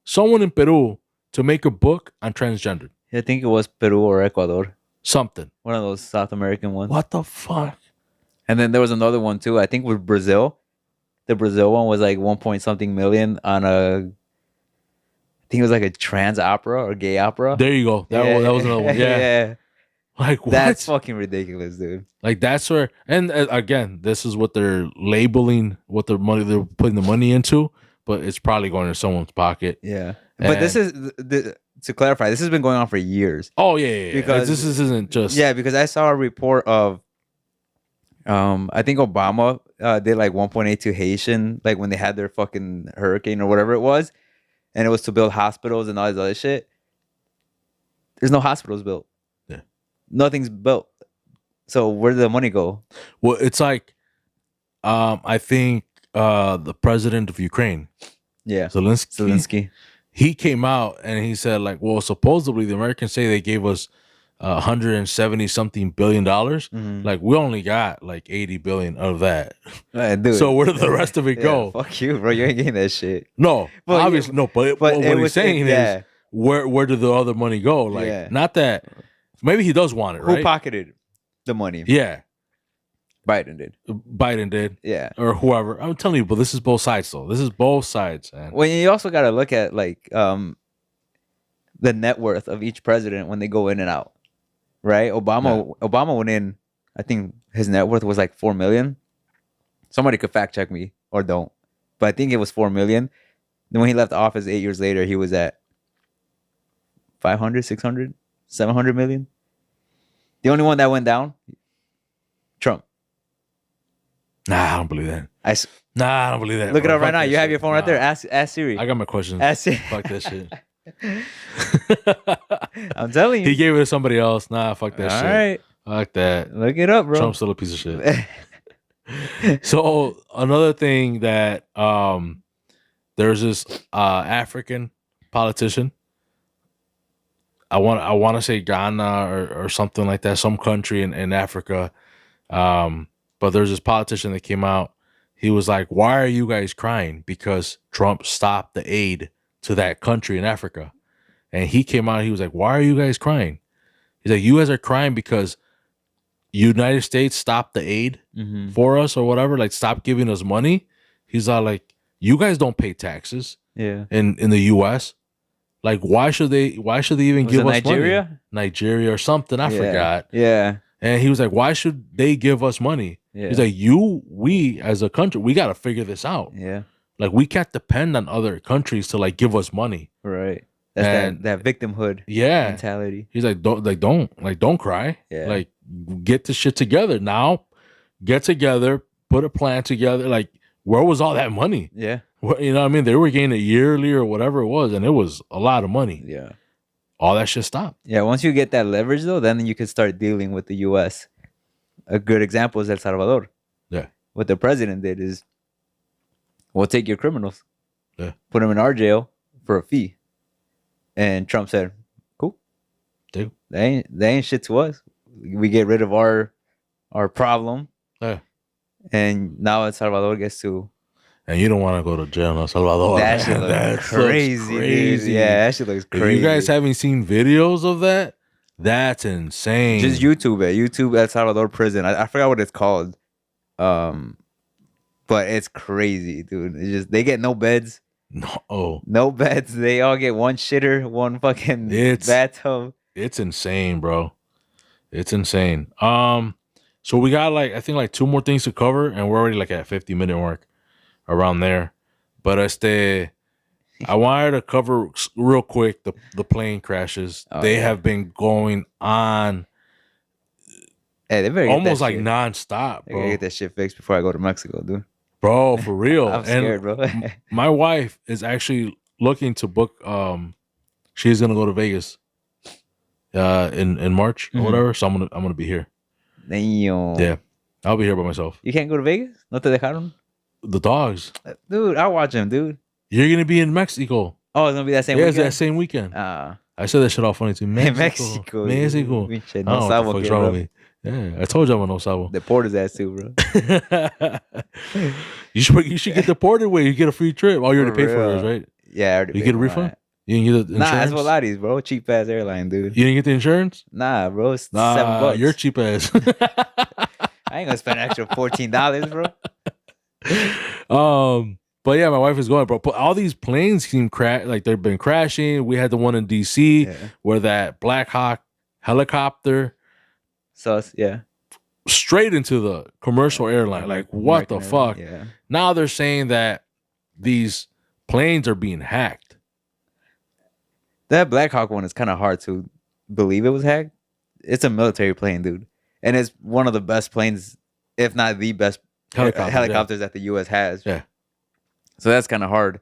someone in Peru to make a book on transgender. I think it was Peru or Ecuador. Something. One of those South American ones. What the fuck? And then there was another one too. I think with Brazil. The Brazil one was like 1 point something million on I think it was like a trans opera or gay opera. There you go. That was another one. Yeah. Yeah. Like what? That's fucking ridiculous, dude. Like that's where, and again, this is what they're labeling, what their money they're putting the money into, but it's probably going in someone's pocket. Yeah. But this is to clarify. This has been going on for years. Oh yeah. Because this isn't just because I saw a report of I think Obama did like 1.8 to Haitian, like when they had their fucking hurricane or whatever it was, and it was to build hospitals and all this other shit. There's no hospitals built. Yeah. Nothing's built. So where did the money go? Well, it's like I think the president of Ukraine, Yeah. Zelensky, he came out and he said like, well, supposedly the Americans say they gave us 170 something $billion. Mm-hmm. Like we only got like 80 billion of that. Dude. So where did the rest of it go? Fuck you, bro. You ain't getting that shit. No, But obviously no. But what he's saying is where did the other money go? Like not that maybe he does want it, right? Who pocketed the money? Yeah, Biden did. Yeah, or whoever. I'm telling you, but this is both sides though. This is both sides. Man. Well, you also got to look at like the net worth of each president when they go in and out. Right, Obama went in. I think his net worth was like 4 million. Somebody could fact check me or don't, but I think it was 4 million. Then when he left office 8 years later, he was at 500, 600, 700 million. The only one that went down, Trump. Nah, I don't believe that. I don't believe that. Look it up right now. You have your phone right there. Ask Siri. I got my questions. Ask Siri. Fuck that shit. I'm telling you. He gave it to somebody else. Nah, fuck that shit. All right. Fuck that. Look it up, bro. Trump's still a piece of shit. So another thing that there's this African politician. I want to say Ghana or something like that, some country in Africa. But there's this politician that came out. He was like, "Why are you guys crying? Because Trump stopped the aid to that country in Africa." and he came out. He was like, "Why are you guys crying?" He's like, "You guys are crying because United States stopped the aid for us or whatever. Like, stop giving us money." He's all like, "You guys don't pay taxes in the U.S. Like, why should they even give us Nigeria? money? Nigeria or something? I forgot." Yeah. And he was like, "Why should they give us money?" Yeah. He's like, we as a country, we got to figure this out. Yeah. Like, we can't depend on other countries to like give us money. Right. That's that victimhood mentality. He's like, don't cry. Yeah. Like, get the shit together now. Get together, put a plan together. Like, where was all that money? Yeah. You know what I mean? They were getting it yearly or whatever it was, and it was a lot of money. Yeah. All that shit stopped. Yeah. Once you get that leverage, though, then you can start dealing with the U.S. A good example is El Salvador. Yeah. What the president did is, we'll take your criminals, put them in our jail for a fee. And Trump said, "Cool, dude, they ain't shit to us. We get rid of our problem." Yeah. And now El Salvador gets to. And you don't want to go to jail in El Salvador. That shit looks crazy. Dude. Yeah, that shit looks crazy. If you guys haven't seen videos of that, that's insane. Just YouTube it. YouTube El Salvador prison. I forgot what it's called. But it's crazy, dude. It's just they get no beds. No beds. They all get one shitter, one fucking bathtub. It's insane, bro. It's insane. So we got I think 2 more things to cover, and we're already at 50-minute mark around there. But I wanted to cover real quick the plane crashes. They have been going on. Hey, they better almost like nonstop, bro. I gotta get that shit fixed before I go to Mexico, dude. Bro, for real. I'm scared, bro. My wife is actually looking to book. She's gonna go to Vegas, in March or whatever. So I'm gonna be here. Damn. Yeah, I'll be here by myself. You can't go to Vegas? No te dejaron? The dogs, dude. I'll watch them, dude. You're gonna be in Mexico. Oh, it's gonna be that same weekend? Yeah, it's that same weekend. I said that shit all funny too. Mexico. Mexico. I don't know what the fuck's wrong with me. Yeah, I told you I'm a no sabo. Deport his ass too, bro. You should get deported where you get a free trip. Oh, you already paid for yours, right? Yeah, I already You get a refund? You didn't get the insurance? Nah, that's Volaris, bro. Cheap ass airline, dude. You didn't get the insurance? Nah, bro. It's $7. You're cheap ass. I ain't gonna spend an extra $14, bro. But yeah, my wife is going, bro. But all these planes seem they've been crashing. We had the one in DC where that Black Hawk helicopter straight into the commercial airline. Like, what the fuck? Yeah. Now they're saying that these planes are being hacked. That Black Hawk one is kind of hard to believe it was hacked. It's a military plane, dude. And it's one of the best planes, if not the best helicopters that the U.S. has. Yeah. So that's kind of hard.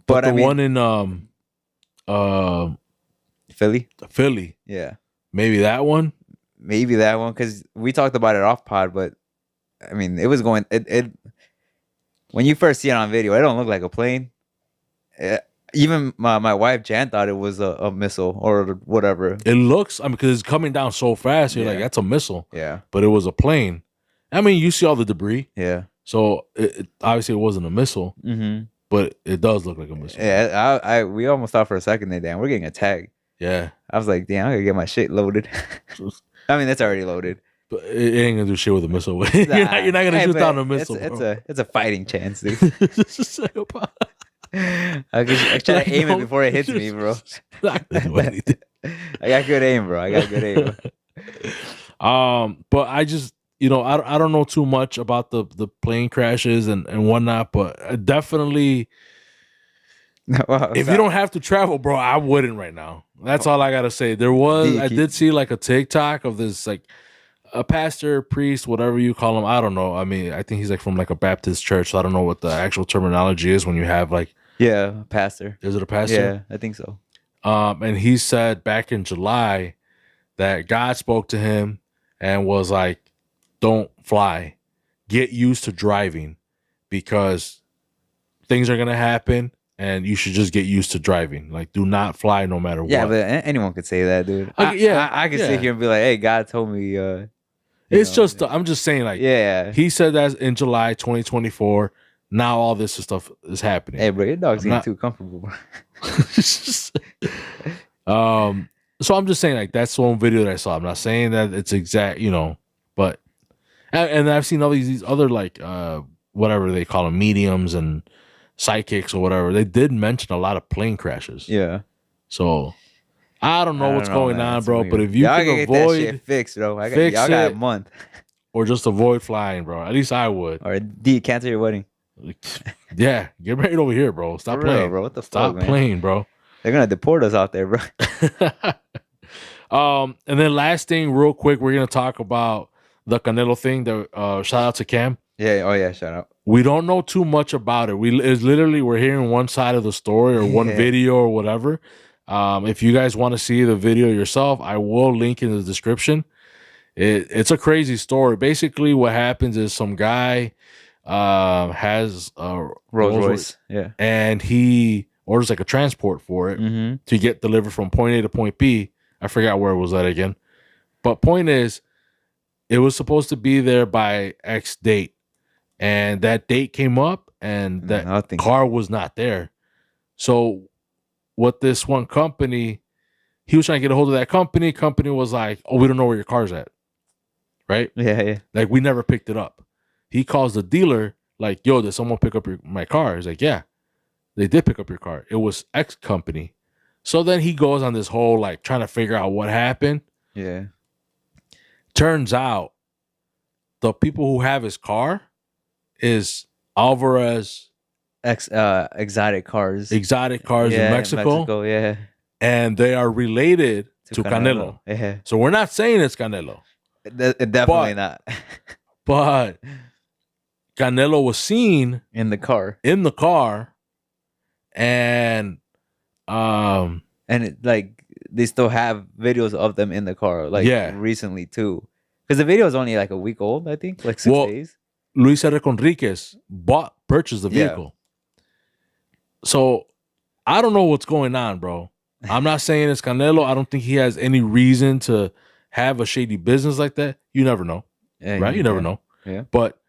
But the one in Philly. Yeah. Maybe that one, because we talked about it off pod, but I mean, it was going. It when you first see it on video, it don't look like a plane. Even my wife Jan thought it was a missile or whatever. It looks, because it's coming down so fast. You're like, that's a missile. Yeah, but it was a plane. I mean, you see all the debris. Yeah. So obviously it wasn't a missile, but it does look like a missile. Yeah, we almost thought for a second that, damn, we're getting attacked. Yeah. I was like, damn, I gotta get my shit loaded. I mean, that's already loaded. But it ain't gonna do shit with a missile. You're not gonna shoot down a missile. It's a fighting chance, dude. I try to aim it before it hits me, bro. I got good aim, bro. I got good aim. But I just, I don't know too much about the plane crashes and whatnot, but definitely, if you don't have to travel, bro, I wouldn't right now. That's all I gotta say. I did see a TikTok of this a pastor, priest, whatever you call him. I don't know. I mean, I think he's from a Baptist church, so I don't know what the actual terminology is when you have a pastor. Is it a pastor? Yeah, I think so. And he said back in July that God spoke to him and was like, don't fly. Get used to driving because things are going to happen and you should just get used to driving. Do not fly no matter what. Yeah, but anyone could say that, dude. I could sit here and be like, hey, God told me. I'm just saying, he said that in July 2024. Now all this stuff is happening. Hey, bro, your dog's getting too comfortable, bro. So I'm just saying, like, that's one video that I saw. I'm not saying that it's exact, but and I've seen all these other like whatever they call them, mediums and sidekicks or whatever. They did mention a lot of plane crashes. Yeah. So I don't know I what's don't know, going man. on, It's bro. But weird. if you Y'all can gotta get that shit avoid, fixed, bro. fix Y'all got a it. month. Or just avoid flying, bro. At least I would. Or cancel your wedding. Yeah, get married over here, bro. Stop For real, playing, bro. What the Stop fuck, man? playing, bro. They're gonna deport us out there, bro. And then last thing, real quick, we're gonna talk about the Canelo thing. The shout out to Cam. Yeah. Oh yeah. Shout out. We don't know too much about it. It's literally we're hearing one side of the story or one video or whatever. If you guys want to see the video yourself, I will link in the description. It's a crazy story. Basically, what happens is some guy has a Rolls Royce. Yeah. and he orders like a transport for it to get delivered from point A to point B. I forgot where it was at again. But point is, it was supposed to be there by X date. And that date came up and that car was not there. So what this one company, he was trying to get a hold of that company. Company was like, oh, we don't know where your car's at. Right? Yeah. Like, we never picked it up. He calls the dealer like, yo, did someone pick up my car? He's like, yeah, they did pick up your car. It was X company. So then he goes on this whole like trying to figure out what happened. Yeah. Turns out the people who have his car is Alvarez. Exotic cars. Exotic cars in Mexico. Yeah. And they are related to Canelo. Yeah. So we're not saying it's Canelo. Definitely not. But Canelo was seen in the car. And like they still have videos of them in the car, like recently too. Because the video is only like a week old, I think, like 6 days. Luis Enrique Enriquez purchased the vehicle. So I don't know what's going on, bro. I'm not saying it's Canelo. I don't think he has any reason to have a shady business like that. You never know. Right? You never know. Yeah. But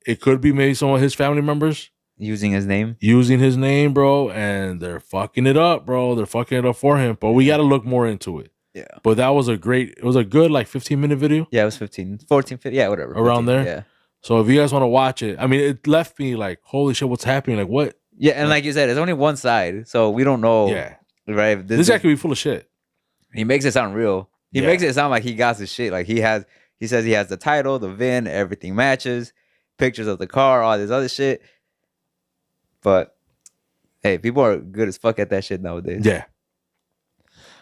it could be maybe some of his family members using his name, bro, and they're fucking it up, bro. They're fucking it up for him. But we got to look more into it. Yeah. But that was it was a good like 15-minute video. Yeah, it was 15, 14, 15, yeah, whatever. Around 15, there. Yeah. So if you guys want to watch it, I mean, it left me like, holy shit, what's happening? Like, what? Yeah, and like you said, it's only one side, so we don't know. Yeah. Right? This guy could be full of shit. He makes it sound real. He makes it sound like he got his shit. Like he says he has the title, the VIN, everything matches, pictures of the car, all this other shit. But hey, people are good as fuck at that shit nowadays. Yeah.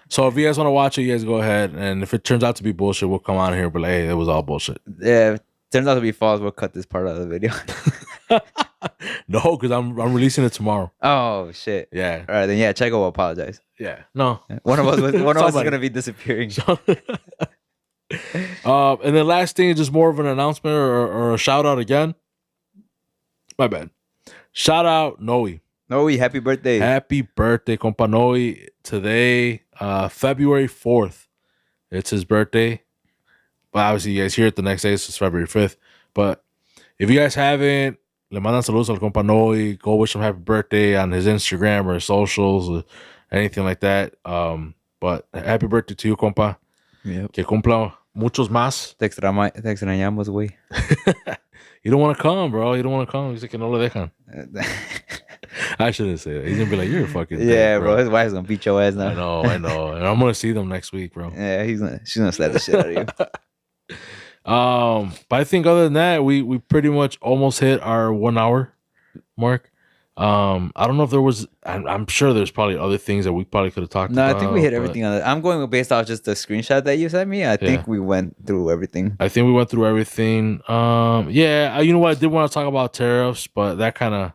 So if you guys want to watch it, you guys go ahead. And if it turns out to be bullshit, we'll come on here. But like, hey, it was all bullshit. Yeah, if it turns out to be false, we'll cut this part out of the video. No, because I'm releasing it tomorrow. Oh shit. Yeah. All right, then yeah, Checo will apologize. Yeah. No. One of us is gonna be disappearing. And then last thing is just more of an announcement or a shout out again. My bad. Shout out Noe. Noe, happy birthday. Happy birthday, compa Noe. Today, February 4th. It's his birthday. But obviously you guys hear it the next day, so it's February 5th. But if you guys haven't, le mandan saludos al compa Noe. Go wish him happy birthday on his Instagram or his socials or anything like that. But happy birthday to you, compa. Yep. Que cumpla muchos más. Te extrañamos, güey. You don't want to come, bro. You don't want to come. He's like, no le dejan. I shouldn't say that. He's going to be like, you're a fucking thing, bro. His wife's going to beat your ass now. I know. And I'm going to see them next week, bro. Yeah, she's going to slap the shit out of you. But I think other than that, we pretty much almost hit our 1 hour mark. I don't know if there was. I'm sure there's probably other things that we probably could have talked about. No, I think we hit everything on it. I'm going based off just the screenshot that you sent me. I think we went through everything. I think we went through everything. Yeah, you know what? I did want to talk about tariffs, but that kind of.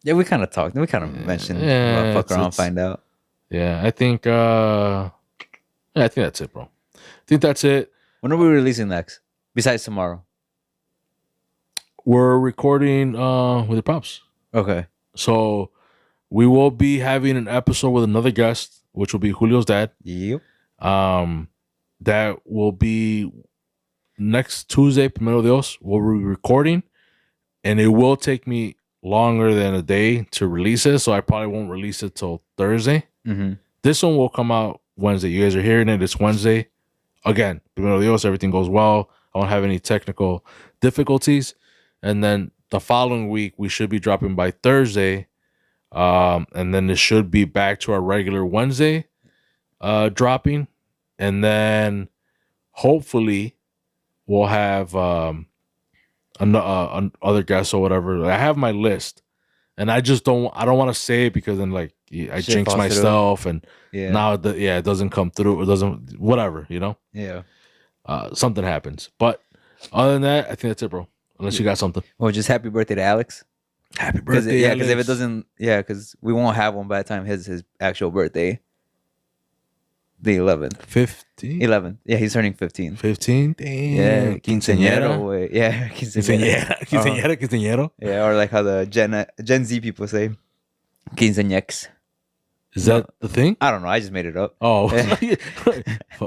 Yeah, we kind of talked. We kind of mentioned. Yeah, fuck around, find out. Yeah, I think. I think that's it, bro. I think that's it. When are we releasing next? Besides tomorrow, we're recording with the props. Okay. So we will be having an episode with another guest, which will be Julio's dad. Yep. That will be next Tuesday, Primero Dios. We'll be recording, and it will take me longer than a day to release it, so I probably won't release it till Thursday. Mm-hmm. This one will come out Wednesday. You guys are hearing it. It's Wednesday. Again, primero Dios, everything goes well. I won't have any technical difficulties. And then the following week, we should be dropping by Thursday. And then it should be back to our regular Wednesday dropping. And then hopefully we'll have other guests or whatever. I have my list. And I don't want to say it because then like I Shit jinx falls myself and Yeah. now it doesn't come through. It doesn't, whatever, you know? Yeah. Something happens. But other than that, I think that's it, bro. Unless you got something. Well, just happy birthday to Alex. Happy birthday. Yeah, because if it doesn't, because we won't have one by the time his actual birthday. The 11th. 15? 11th. Yeah, he's turning 15. 15? Damn. Yeah, quinceañero. Wait, yeah, Quinceañera. Quinceañero. Yeah, or like how the Gen Z people say, quinceañex. Is that the thing? I don't know. I just made it up. Oh,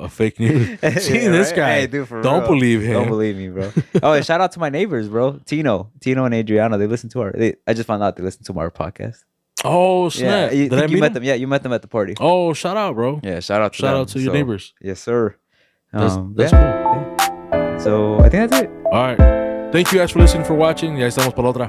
fake news. See, Yeah, this right? guy. Hey, dude, for Don't real. believe him. Don't believe me, bro. Oh, and shout out to my neighbors, bro. Tino and Adriana. They listen to I just found out they listen to our podcast. Oh, snap. Yeah, Did I meet met him? them? Yeah, you met them at the party. Oh, shout out, bro. Yeah, shout out to your neighbors. Yes, sir. That's Yeah. cool. Yeah. So I think that's it. All right. Thank you guys for listening, for watching. Ya estamos por otra.